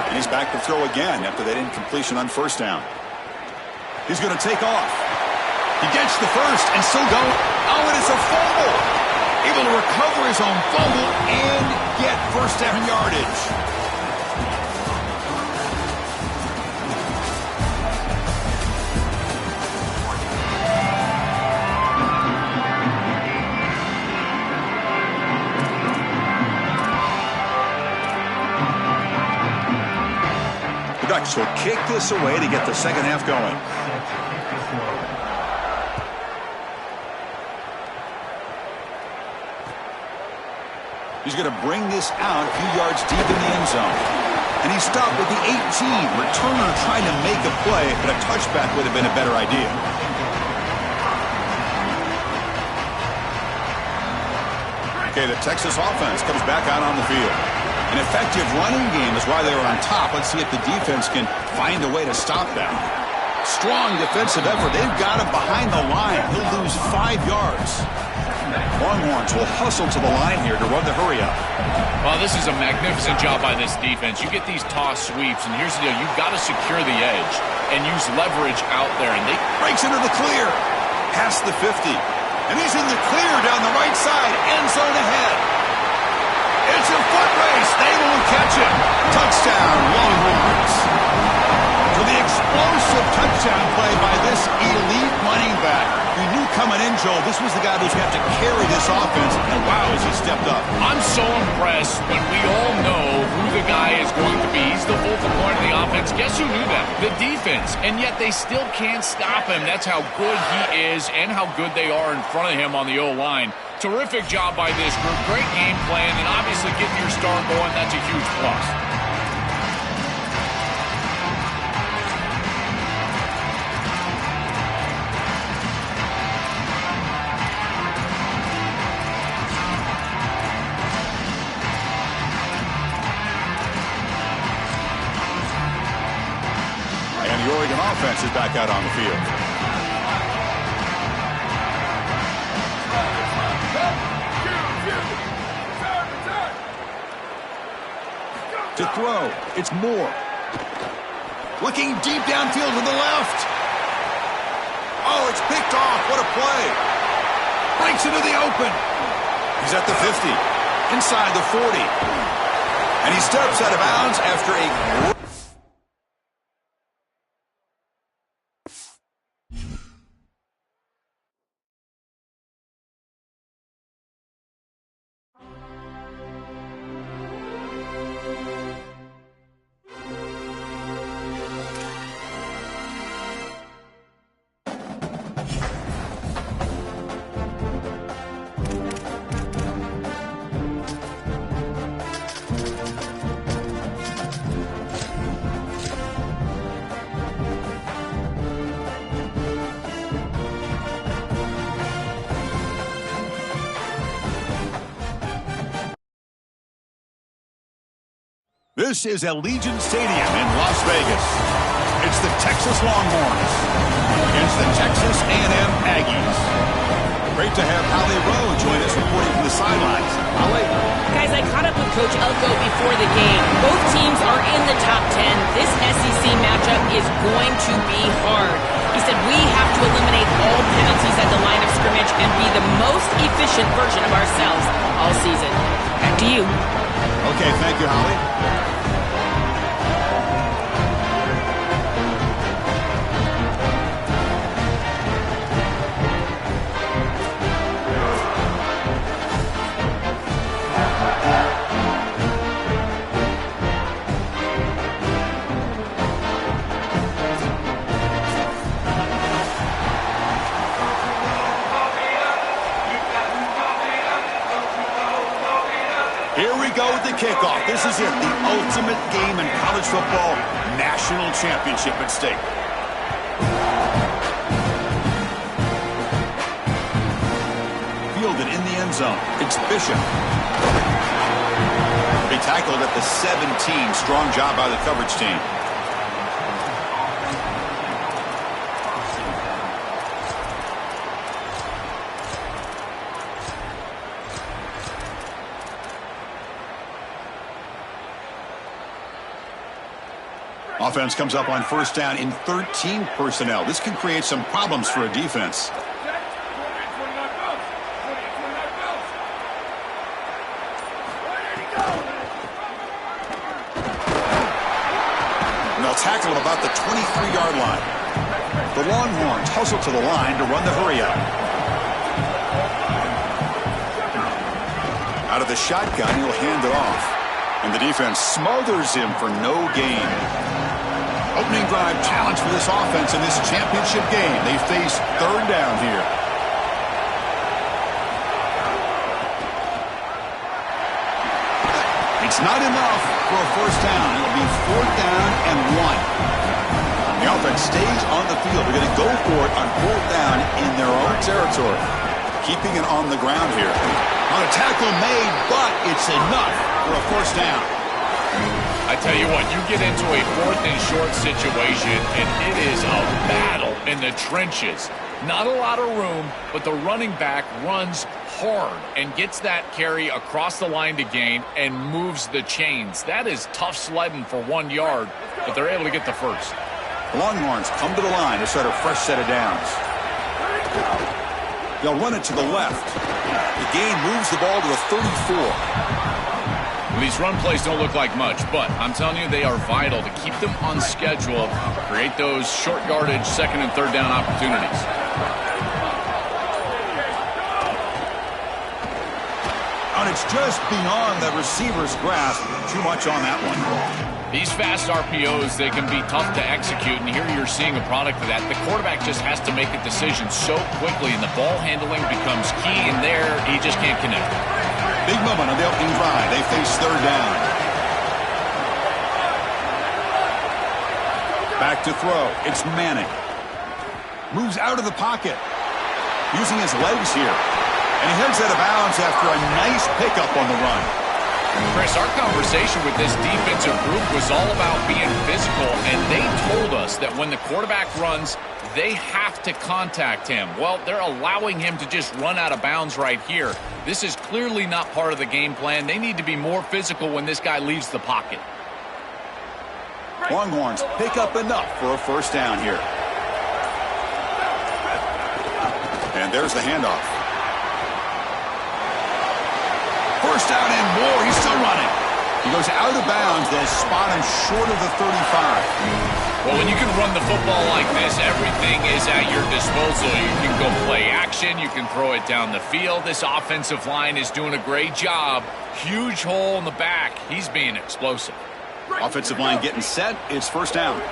And he's back to throw again after that incompletion on 1st down. He's going to take off. He gets the first and still going. Oh, it is a fumble. Able to recover his own fumble and get 1st down yardage. The Ducks will kick this away to get the second half going. He's going to bring this out a few yards deep in the end zone. And he stopped with the 18. Returner trying to make a play, but a touchback would have been a better idea. Okay, the Texas offense comes back out on the field. An effective running game is why they were on top. Let's see if the defense can find a way to stop that. Strong defensive effort. They've got him behind the line. He'll lose 5 yards. Longhorns will hustle to the line here to run the hurry up. Well, this is a magnificent job by this defense. You get these toss sweeps, and here's the deal. You've got to secure the edge and use leverage out there. And they breaks into the clear. Past the 50. And he's in the clear down the right side. End zone ahead. It's a foot race. They won't catch him. Touchdown, Longhorns. For the explosive touchdown play by this elite running back. We knew coming in, Joel, this was the guy who's going to have to carry this offense. And wow, has he stepped up. I'm so impressed when we all know who the guy is going to be. He's the focal point of the offense. Guess who knew that? The defense. And yet they still can't stop him. That's how good he is and how good they are in front of him on the O-line. Terrific job by this group. Great game plan, and obviously getting your star going, that's a huge plus. And the Oregon offense is back out on the field. To throw, it's Moore. Looking deep downfield to the left. Oh, it's picked off. What a play. Breaks into the open. He's at the 50. Inside the 40. And he steps out of bounds after a... This is Allegiant Stadium in Las Vegas. It's the Texas Longhorns against the Texas A&M Aggies. Great to have Holly Rowe join us reporting from the sidelines. Holly? Guys, I caught up with Coach Elko before the game. Both teams are in the top 10. This SEC matchup is going to be hard. He said we have to eliminate all penalties at the line of scrimmage and be the most efficient version of ourselves all season. Back to you. Okay, thank you, Holly. Here we go with the kickoff. This is it, the ultimate game in college football, national championship at stake. Fielded in the end zone. It's Bishop. He tackled at the 17. Strong job by the coverage team. Offense comes up on first down in 13 personnel. This can create some problems for a defense. And they'll tackle him about the 23-yard line. The Longhorns hustle to the line to run the hurry-up. Out of the shotgun, he'll hand it off. And the defense smothers him for no gain. Opening drive challenge for this offense in this championship game. They face third down here. It's not enough for a first down. It'll be fourth down and 1. The offense stays on the field. They're going to go for it on fourth down in their own territory. Keeping it on the ground here. On a tackle made, but it's enough for a first down. I tell you what, you get into a fourth and short situation, and it is a battle in the trenches. Not a lot of room, but the running back runs hard and gets that carry across the line to gain and moves the chains. That is tough sledding for 1 yard, but they're able to get the first. The Longhorns come to the line to start a fresh set of downs. They'll run it to the left. The gain moves the ball to the 34. These run plays don't look like much, but I'm telling you, they are vital to keep them on schedule, create those short yardage second and third down opportunities. And it's just beyond the receiver's grasp. Too much on that one. These fast RPOs, they can be tough to execute, and here you're seeing a product of that. The quarterback just has to make a decision so quickly, and the ball handling becomes key, and there he just can't connect. Big moment on the opening drive. They face third down. Back to throw. It's Manning. Moves out of the pocket. Using his legs here. And he heads out of bounds after a nice pickup on the run. Chris, our conversation with this defensive group was all about being physical, and they told us that when the quarterback runs, they have to contact him. Well, they're allowing him to just run out of bounds right here. This is clearly not part of the game plan. They need to be more physical when this guy leaves the pocket. Longhorns pick up enough for a first down here. And there's the handoff. First down and more. He's still running. He goes out of bounds. They'll spot him short of the 35. Well, when you can run the football like this, everything is at your disposal. You can go play action. You can throw it down the field. This offensive line is doing a great job. Huge hole in the back. He's being explosive. Offensive line getting set. It's first down.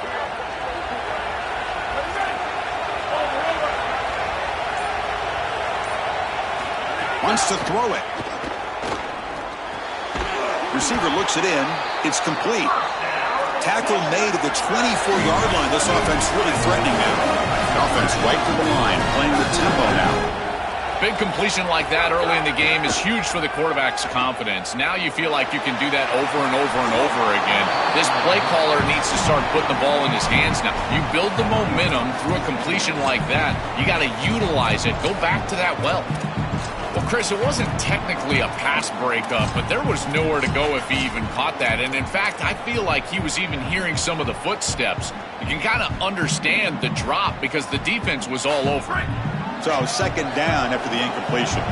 Wants to throw it. Receiver looks it in. It's complete. Tackle made at the 24-yard line. This offense really threatening now. Offense right to the line, playing the tempo now. Big completion like that early in the game is huge for the quarterback's confidence. Now you feel like you can do that over and over and over again. This play caller needs to start putting the ball in his hands now. You build the momentum through a completion like that. You got to utilize it. Go back to that well. Well, Chris, it wasn't technically a pass breakup, but there was nowhere to go if he even caught that. And, in fact, I feel like he was even hearing some of the footsteps. You can kind of understand the drop because the defense was all over it. So, second down after the incompletion.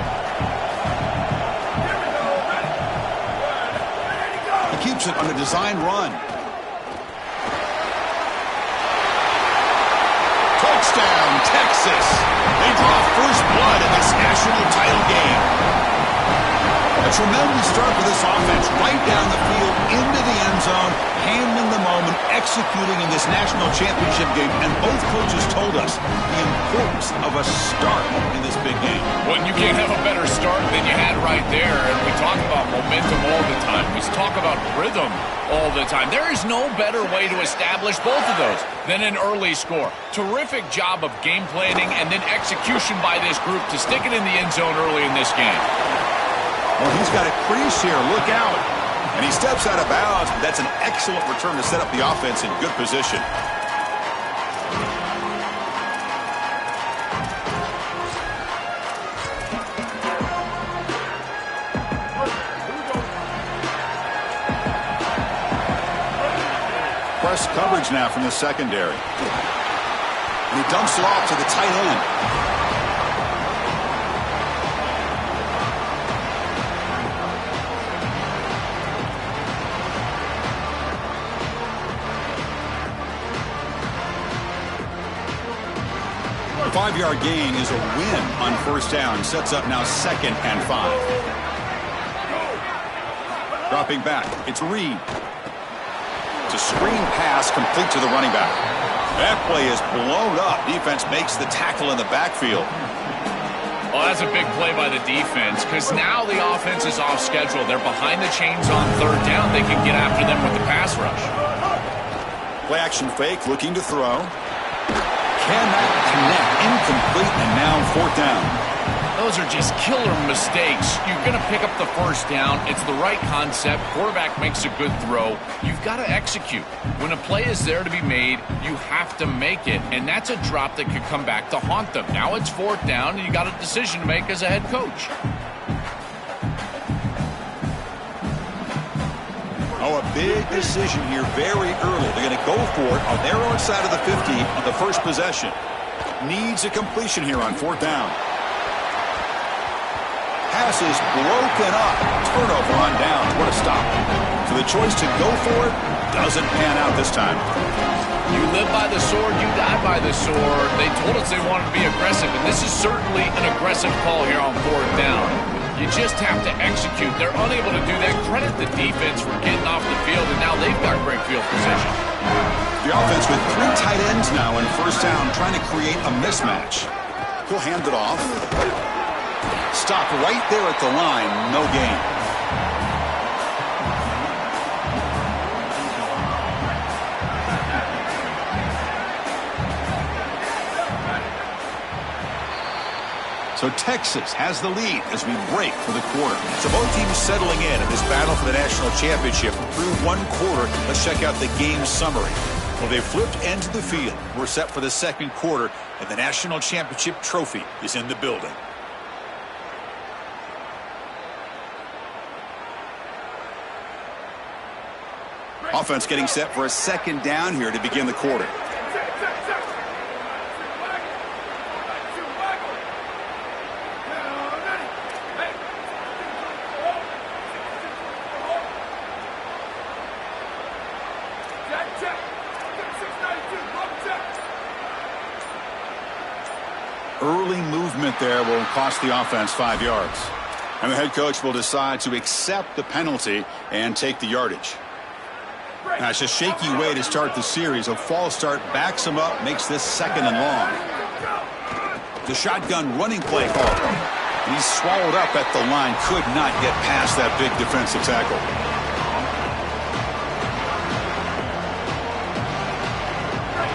He keeps it on a design run. Touchdown, Texas. They draw first blood in this national title game. A tremendous start for this offense, right down the field, into the end zone, handling the moment, executing in this national championship game. And both coaches told us the importance of a start in this big game. Well, you can't have a better start than you had right there. And we talk about momentum all the time. We talk about rhythm all the time. There is no better way to establish both of those than an early score. Terrific job of game planning and then execution by this group to stick it in the end zone early in this game. Well, he's got a crease here. Look out. And he steps out of bounds, but that's an excellent return to set up the offense in good position. Press coverage now from the secondary. And he dumps it off to the tight end. 5-yard gain is a win on first down. Sets up now 2nd and 5. Dropping back. It's Reed. It's a screen pass complete to the running back. That play is blown up. Defense makes the tackle in the backfield. Well, that's a big play by the defense because now the offense is off schedule. They're behind the chains on third down. They can get after them with the pass rush. Play action fake, looking to throw. Cannot connect. Incomplete, and now 4th down. Those are just killer mistakes. You're going to pick up the first down. It's the right concept. Quarterback makes a good throw. You've got to execute. When a play is there to be made, you have to make it. And that's a drop that could come back to haunt them. Now it's 4th down, and you got a decision to make as a head coach. Oh, a big decision here very early. They're going to go for it on their own side of the 50 on the first possession. Needs a completion here on 4th down. Pass is broken up. Turnover on downs. What a stop. So the choice to go for it doesn't pan out this time. You live by the sword, you die by the sword. They told us they wanted to be aggressive, and this is certainly an aggressive call here on 4th down. You just have to execute. They're unable to do that. Credit the defense for getting off the field, and now they've got great field position. The offense with 3 tight ends now in first down, trying to create a mismatch. He'll hand it off. Stop right there at the line. No gain. So Texas has the lead as we break for the quarter. So both teams settling in this battle for the national championship through one quarter. Let's check out the game summary. Well, they flipped ends of the field. We're set for the second quarter, and the national championship trophy is in the building. Offense getting set for a second down here to begin the quarter. Early movement there will cost the offense 5 yards. And the head coach will decide to accept the penalty and take the yardage. Now, it's a shaky way to start the series. A false start backs him up, makes this 2nd and long. The shotgun running play call. And he's swallowed up at the line. Could not get past that big defensive tackle.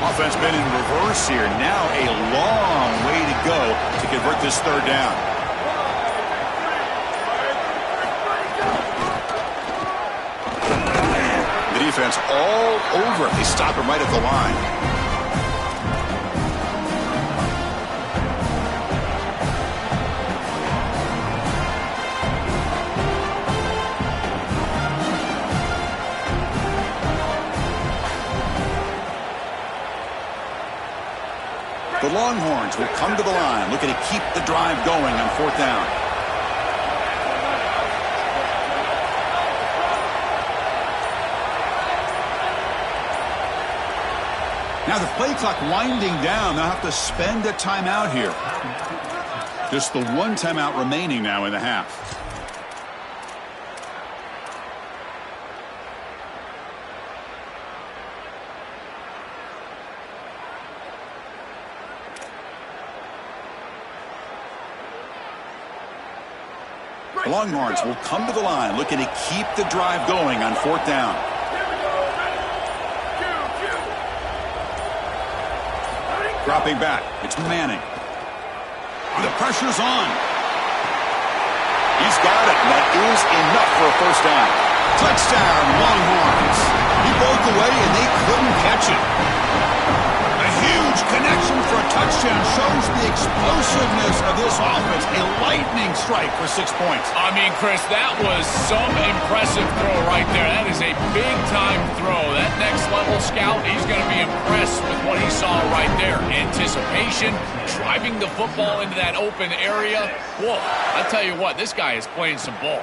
Offense been in reverse here. Now a long way to go to convert this 3rd down. The defense all over. They stop him right at the line. The Longhorns will come to the line, looking to keep the drive going on 4th down. Now the play clock winding down. They'll have to spend a timeout here. Just the one timeout remaining now in the half. The Longhorns will come to the line, looking to keep the drive going on 4th down. Dropping back, it's Manning. The pressure's on. He's got it, and that is enough for a 1st down. Touchdown, Longhorns. He broke away, and they couldn't catch it. A huge connection for a touchdown shows the explosiveness of this offense. A lightning strike for 6 points. I mean, Chris, that was some impressive throw right there. That is a big-time throw. That next-level scout, he's going to be impressed with what he saw right there. Anticipation, driving the football into that open area. Whoa, I tell you what, this guy is playing some ball.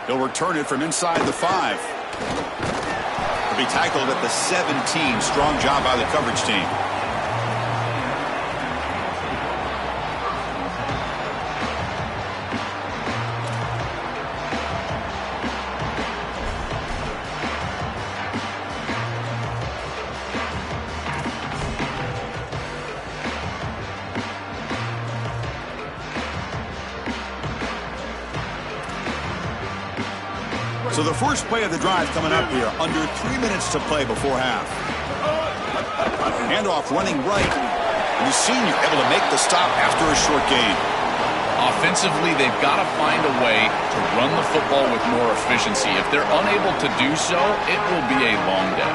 He'll return it from inside the 5. He'll be tackled at the 17. Strong job by the coverage team. So the first play of the drive coming up here, under 3 minutes to play before half. Handoff running right. And the senior able to make the stop after a short gain. Offensively, they've got to find a way to run the football with more efficiency. If they're unable to do so, it will be a long day.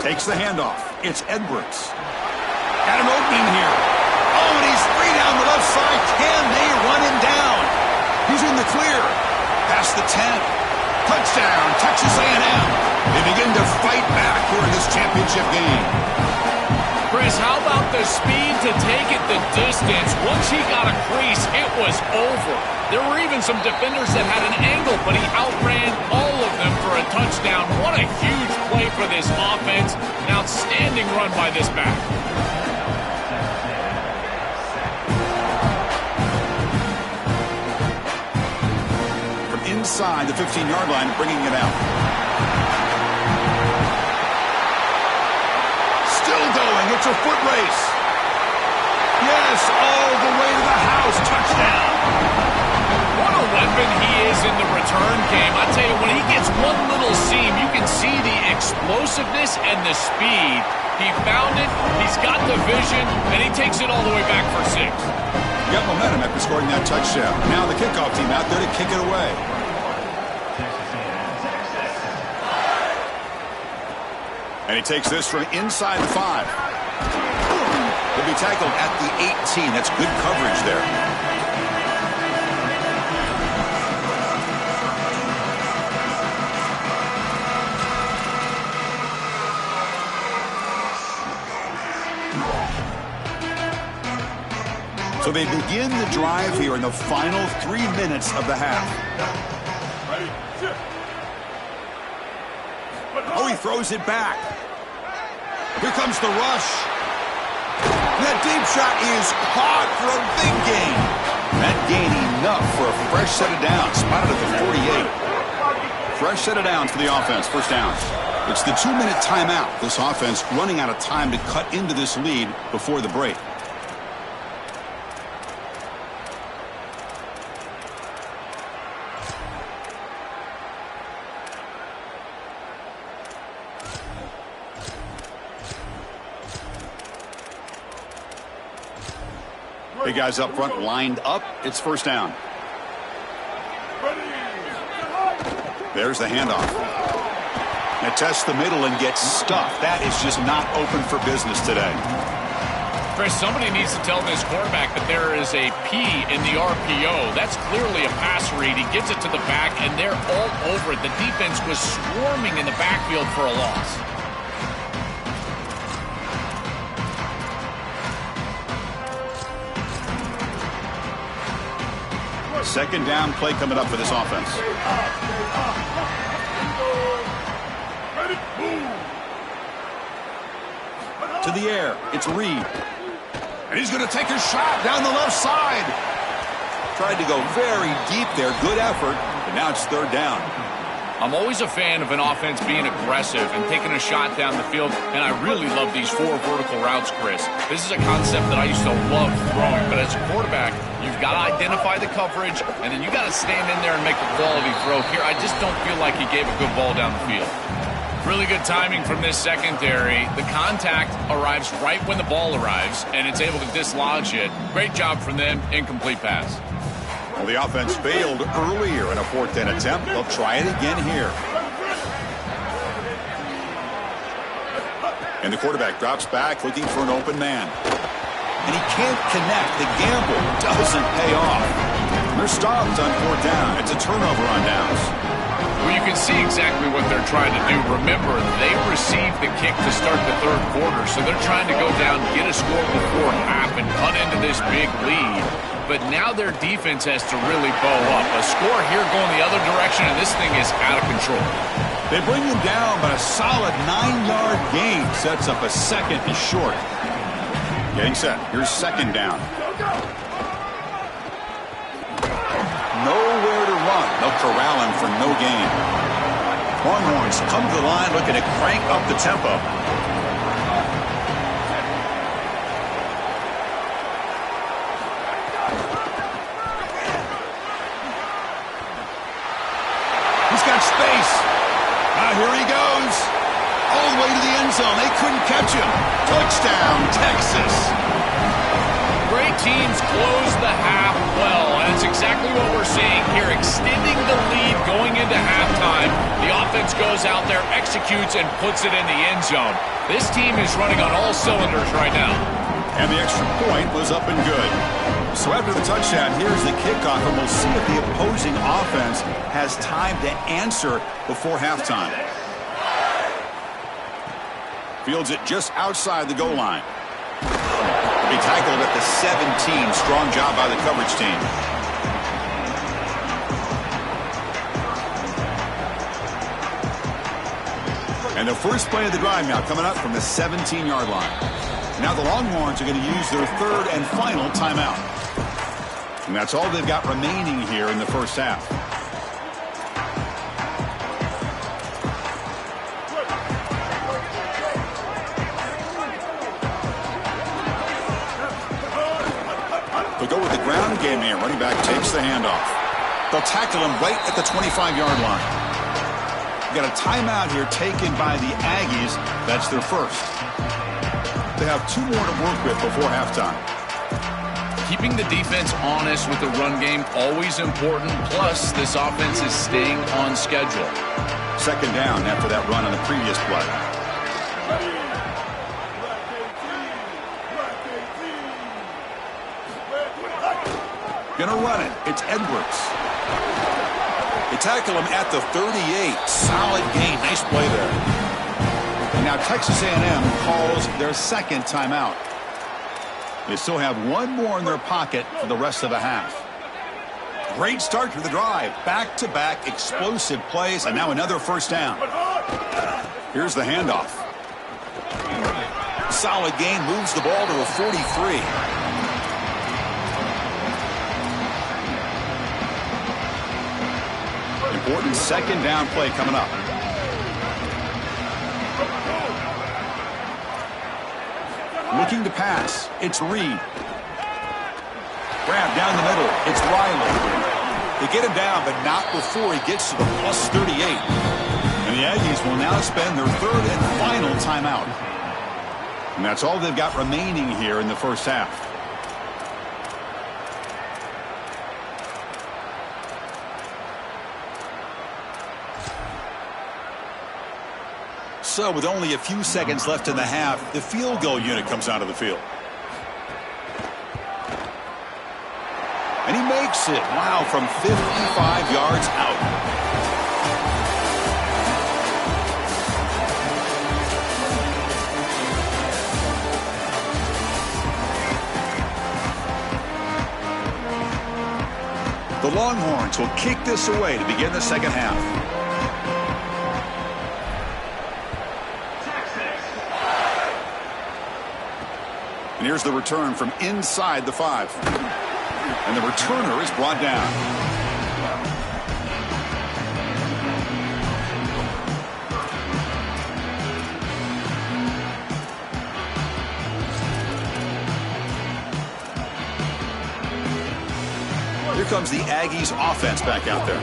Takes the handoff. It's Edwards. Got an opening here. Oh, and he's free down the left side. Can they run him down? He's in the clear. Past the 10. Touchdown, Texas A&M. They begin to fight back here in this championship game. Chris, how about the speed to take it the distance? Once he got a crease, it was over. There were even some defenders that had an angle, but he outran all of them for a touchdown. What a huge play for this offense. An outstanding run by this back. Inside the 15-yard line, bringing it out. Still going. It's a foot race. Yes, all the way to the house. Touchdown. What a weapon he is in the return game. I tell you, when he gets one little seam, you can see the explosiveness and the speed. He found it, he's got the vision, and he takes it all the way back for 6. Got momentum after scoring that touchdown. Now the kickoff team out there to kick it away. And he takes this from inside the 5. He'll be tackled at the 18. That's good coverage there. So they begin the drive here in the final 3 minutes of the half. Oh, he throws it back. Here comes the rush. That deep shot is caught for a big gain. That gain enough for a fresh set of downs. Spotted at the 48. Fresh set of downs for the offense. First down. It's the 2-minute timeout. This offense running out of time to cut into this lead before the break. Big guys up front lined up. It's first down. There's the handoff. Now tests the middle and gets stuffed. That is just not open for business today. Chris, somebody needs to tell this quarterback that there is a P in the RPO. That's clearly a pass read. He gets it to the back, and they're all over it. The defense was swarming in the backfield for a loss. Second down play coming up for this offense. To the air. It's Reed. And he's going to take a shot down the left side. Tried to go very deep there. Good effort. But now it's third down. I'm always a fan of an offense being aggressive and taking a shot down the field, and I really love these 4 vertical routes, Chris. This is a concept that I used to love throwing, but as a quarterback, you've got to identify the coverage, and then you got to stand in there and make a quality throw. Here, I just don't feel like he gave a good ball down the field. Really good timing from this secondary. The contact arrives right when the ball arrives, and it's able to dislodge it. Great job from them. Incomplete pass. Well, the offense failed earlier in a 4th down attempt. They'll try it again here. And the quarterback drops back looking for an open man. And he can't connect. The gamble doesn't pay off. They're stopped on 4th down. It's a turnover on downs. Well, you can see exactly what they're trying to do. Remember, they received the kick to start the 3rd quarter, so they're trying to go down, get a score before half, and cut into this big lead. But now their defense has to really bow up. A score here going the other direction, and this thing is out of control. They bring him down, but a solid 9-yard gain sets up a second and short. Getting set. Here's second down. Nowhere to run. They'll corral him for no gain. Longhorns come to the line looking to crank up the tempo. He's got space. Here he goes. All the way to the end zone. They couldn't catch him. Touchdown, Texas. Great teams close the half well, and it's exactly what we're seeing here, extending the lead going into halftime. The offense goes out there, executes, and puts it in the end zone. This team is running on all cylinders right now. And the extra point was up and good. So after the touchdown, here's the kickoff, and we'll see if the opposing offense has time to answer before halftime. Fields it just outside the goal line. He tackled at the 17. Strong job by the coverage team. And the first play of the drive now coming up from the 17-yard line. Now the Longhorns are going to use their 3rd and final timeout. And that's all they've got remaining here in the first half. They'll go with the ground game here. Running back takes the handoff. They'll tackle him right at the 25-yard line. Got a timeout here taken by the Aggies. That's their first. They have 2 more to work with before halftime. Keeping the defense honest with the run game, always important. Plus, this offense is staying on schedule. Second down after that run on the previous play. Gonna run it. It's Edwards. They tackle him at the 38. Solid gain. Nice play there. And now Texas A&M calls their second timeout. They still have one more in their pocket for the rest of the half. Great start to the drive. Back-to-back explosive plays, and now another first down. Here's the handoff. Solid gain, moves the ball to a 43. Important second down play coming up. Looking to pass. It's Reed. Grab down the middle. It's Riley. They get him down, but not before he gets to the plus 38. And the Aggies will now spend their third and final timeout. And that's all they've got remaining here in the first half. So with only a few seconds left in the half, the field goal unit comes out of the field. And he makes it. Wow, from 55 yards out. The Longhorns will kick this away to begin the second half. And here's the return from inside the 5. And the returner is brought down. Here comes the Aggies offense back out there.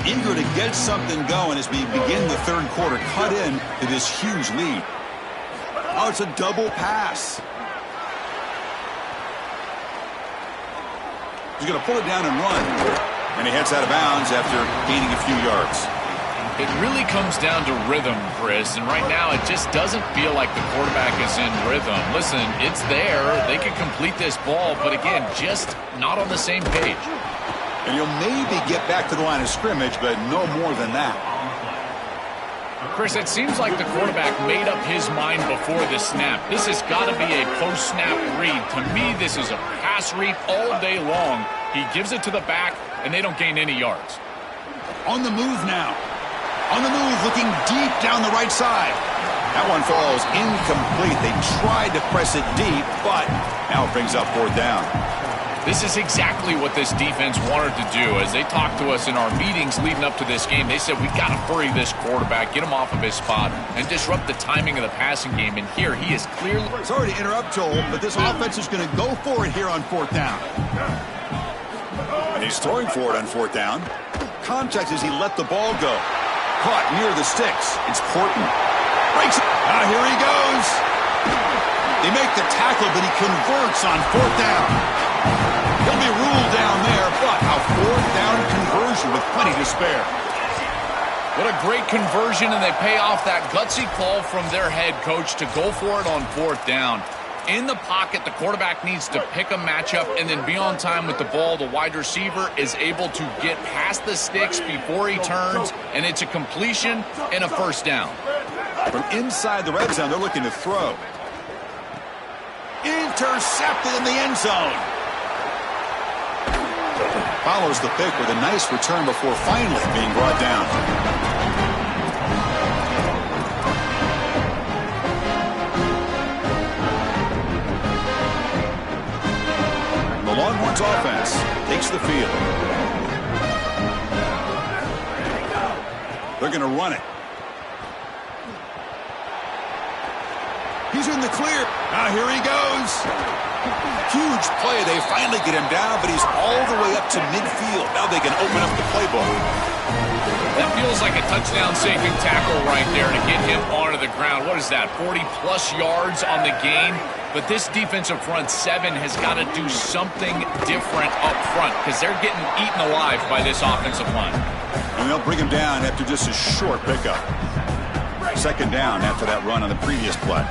Eager to get something going as we begin the third quarter. Cut in to this huge lead. Oh, it's a double pass. He's going to pull it down and run. And he heads out of bounds after gaining a few yards. It really comes down to rhythm, Chris, and right now it just doesn't feel like the quarterback is in rhythm. Listen, it's there. They could complete this ball, but again, just not on the same page. And you'll maybe get back to the line of scrimmage, but no more than that. Chris, it seems like the quarterback made up his mind before the snap. This has got to be a post-snap read. To me, this is a pass read all day long. He gives it to the back, and they don't gain any yards. On the move now. On the move, looking deep down the right side. That one falls incomplete. They tried to press it deep, but now it brings up fourth down. This is exactly what this defense wanted to do. As they talked to us in our meetings leading up to this game, they said, we got to hurry this quarterback, get him off of his spot, and disrupt the timing of the passing game. And here he is clearly... Sorry to interrupt, Joel, but this offense is going to go for it here on fourth down. And he's throwing for it on fourth down. Context as he let the ball go. Caught near the sticks. It's Porton. Breaks it. Now here he goes. They make the tackle, but he converts on fourth down. He'll be ruled down there, but a fourth down conversion with plenty to spare. What a great conversion, and they pay off that gutsy call from their head coach to go for it on fourth down. In the pocket, the quarterback needs to pick a matchup and then be on time with the ball. The wide receiver is able to get past the sticks before he turns, and it's a completion and a first down. From inside the red zone, they're looking to throw. Intercepted in the end zone. Follows the pick with a nice return before finally being brought down. The Longhorns offense takes the field. They're going to run it. He's in the clear. Now here he goes. Huge play. They finally get him down, but he's all the way up to midfield. Now they can open up the playbook. That feels like a touchdown-saving tackle right there to get him onto the ground. What is that, 40-plus yards on the game? But this defensive front seven has got to do something different up front because they're getting eaten alive by this offensive line. And they'll bring him down after just a short pickup. Second down after that run on the previous play.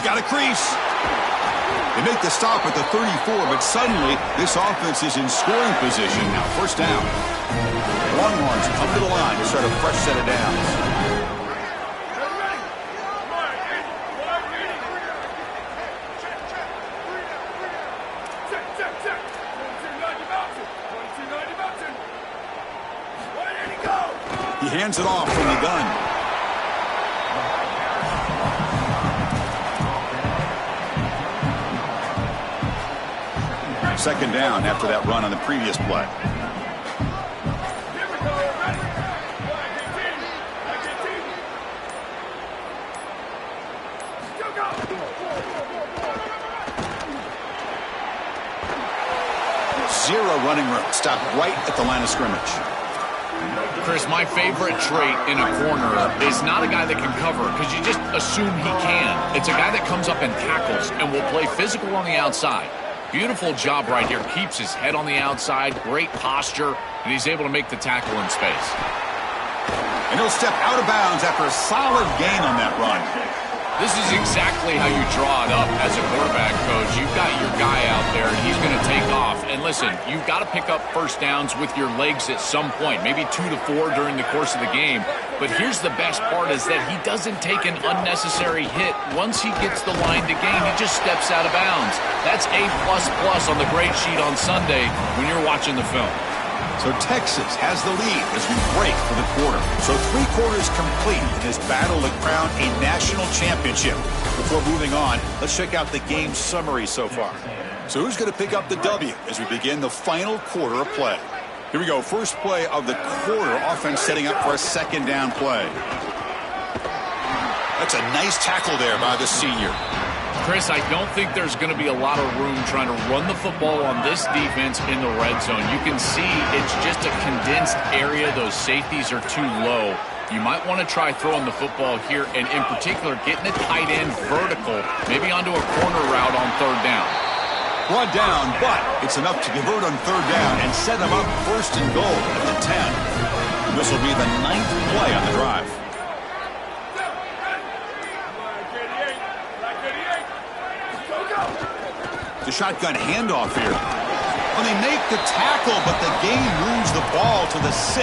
got a crease. They make the stop at the 34, but suddenly this offense is in scoring position. Now first down. Longhorns come to the line to start a fresh set of downs. He hands it off from the gun. Second down after that run on the previous play. Zero running room. Stopped right at the line of scrimmage. Chris, my favorite trait in a corner is not a guy that can cover because you just assume he can. It's a guy that comes up and tackles and will play physical on the outside. Beautiful job right here. Keeps his head on the outside. Great posture. And he's able to make the tackle in space. And he'll step out of bounds after a solid gain on that run. This is exactly how you draw it up as a quarterback coach. You've got your guy out there, and he's going to take off. And listen, you've got to pick up first downs with your legs at some point, maybe 2 to 4 during the course of the game. But here's the best part is that he doesn't take an unnecessary hit. Once he gets the line to gain, he just steps out of bounds. That's A++ on the grade sheet on Sunday when you're watching the film. So Texas has the lead as we break for the quarter. So 3 quarters complete in this battle to crown a national championship. Before moving on, let's check out the game summary so far. So who's going to pick up the W as we begin the final quarter of play? Here we go. First play of the quarter. Offense setting up for a second down play. That's a nice tackle there by the senior. Chris, I don't think there's going to be a lot of room trying to run the football on this defense in the red zone. You can see it's just a condensed area. Those safeties are too low. You might want to try throwing the football here, and in particular, getting a tight end vertical, maybe onto a corner route on third down. Brought down, but it's enough to convert on third down and set them up first and goal at the 10. And this will be the 9th play on the drive. The shotgun handoff here. Well, they make the tackle, but the game moves the ball to the 6.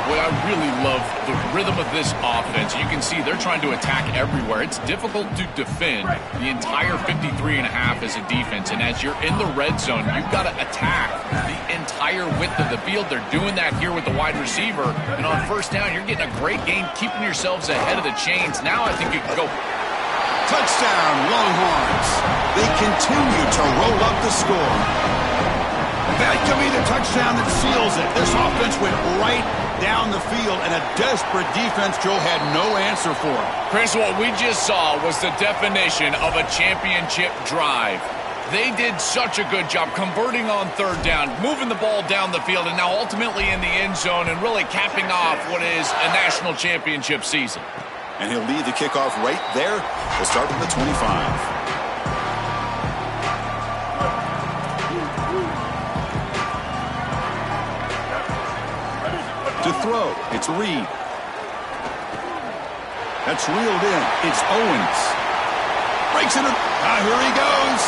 Boy, I really love the rhythm of this offense. You can see they're trying to attack everywhere. It's difficult to defend the entire 53.5 as a defense. And as you're in the red zone, you've got to attack the entire width of the field. They're doing that here with the wide receiver. And on first down, you're getting a great gain, keeping yourselves ahead of the chains. Now I think you can go. Touchdown, Longhorns. They continue to roll up the score. That could be the touchdown that seals it. This offense went right down the field, and a desperate defense Joe had no answer for. Chris, what we just saw was the definition of a championship drive. They did such a good job converting on third down, moving the ball down the field, and now ultimately in the end zone and really capping off what is a national championship season. And he'll lead the kickoff right there. We'll start from the 25. To throw, it's Reed. That's reeled in. It's Owens. Breaks it. Here he goes.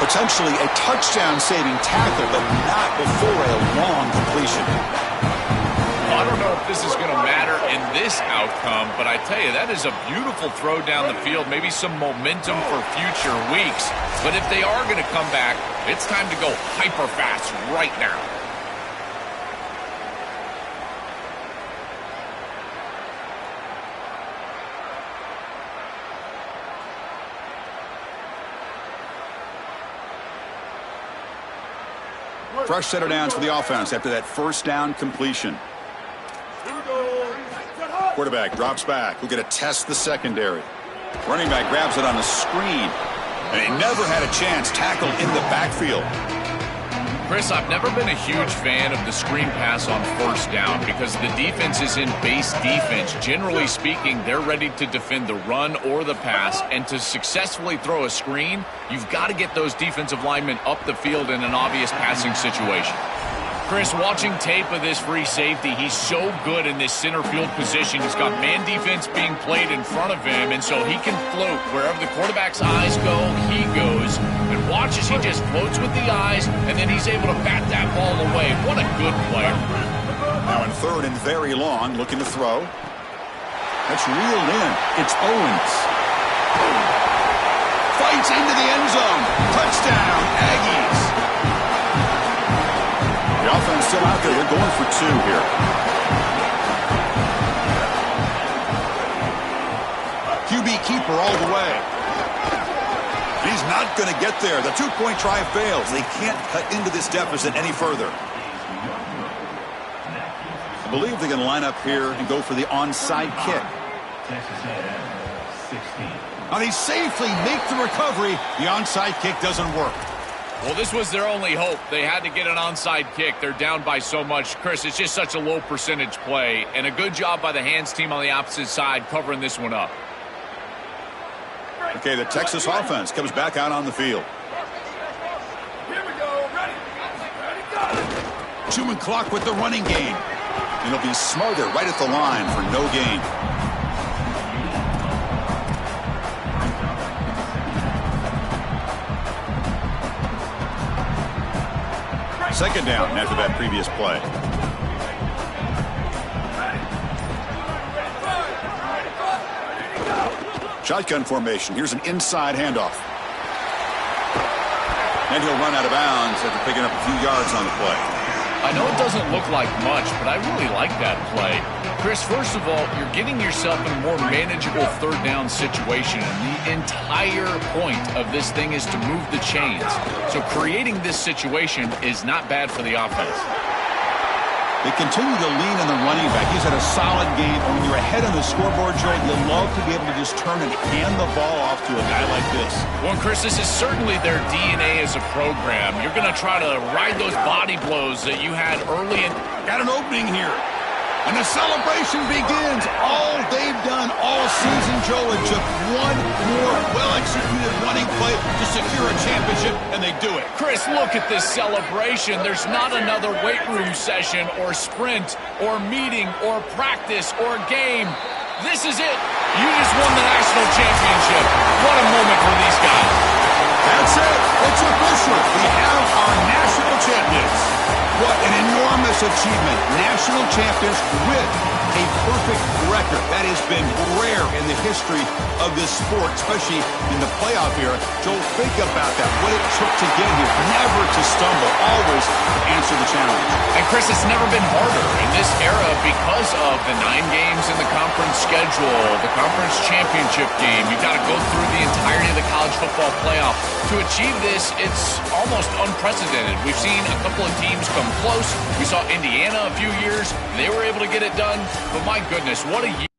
Potentially a touchdown-saving tackle, but not before a long completion. I don't know if this is going to matter in this outcome, but I tell you, that is a beautiful throw down the field, maybe some momentum for future weeks. But if they are going to come back, it's time to go hyper fast right now. Fresh set of downs for the offense after that first down completion. Quarterback drops back. We'll get a test the secondary. Running back grabs it on the screen. And he never had a chance tackled in the backfield. Chris, I've never been a huge fan of the screen pass on first down because the defense is in base defense. Generally speaking, they're ready to defend the run or the pass. And to successfully throw a screen, you've got to get those defensive linemen up the field in an obvious passing situation. Chris, watching tape of this free safety, he's so good in this center field position. He's got man defense being played in front of him, and so he can float. Wherever the quarterback's eyes go, he goes. And watch as he just floats with the eyes, and then he's able to bat that ball away. What a good player. Now in third and very long, looking to throw. That's reeled in. It's Owens. Fights into the end zone. Touchdown, Aggies. The offense still out there. They're going for two here. QB keeper all the way. He's not going to get there. The two-point try fails. They can't cut into this deficit any further. I believe they're going to line up here and go for the onside kick. Now they safely make the recovery. The onside kick doesn't work. Well, this was their only hope. They had to get an onside kick. They're down by so much. Chris, it's just such a low percentage play, and a good job by the hands team on the opposite side covering this one up. Okay, the Texas offense comes back out on the field. Here we go. Ready, go. Chewing clock with the running game. And it'll be Smother right at the line for no gain. Second down after that previous play. Shotgun formation. Here's an inside handoff. And he'll run out of bounds after picking up a few yards on the play. I know it doesn't look like much, but I really like that play. Chris, first of all, you're getting yourself in a more manageable third down situation. And the entire point of this thing is to move the chains. So creating this situation is not bad for the offense. They continue to lean on the running back. He's had a solid game. When you're ahead on the scoreboard, Joe, you love to be able to just turn and hand the ball off to a guy like this. Well, Chris, this is certainly their DNA as a program. You're going to try to ride those body blows that you had early in. Got an opening here. And the celebration begins. All they've done all season, Joe, and took one more well-executed running play to secure a championship, and they do it. Chris, look at this celebration. There's not another weight room session or sprint or meeting or practice or game. This is it. You just won the national championship. What a moment for these guys. That's it. It's official. We have our national champions. What an enormous achievement. National champions with a perfect record. That has been rare in the history of this sport, especially in the playoff era. Joel, think about that. What it took to get here. Never to stumble. Always to answer the challenge. And Chris, it's never been harder in this era because of the 9 games in the conference schedule, the conference championship game. You've got to go through the entirety of the college football playoff. To achieve this, it's almost unprecedented. We've seen a couple of teams come close. We saw Indiana a few years. They were able to get it done. But my goodness, what a year.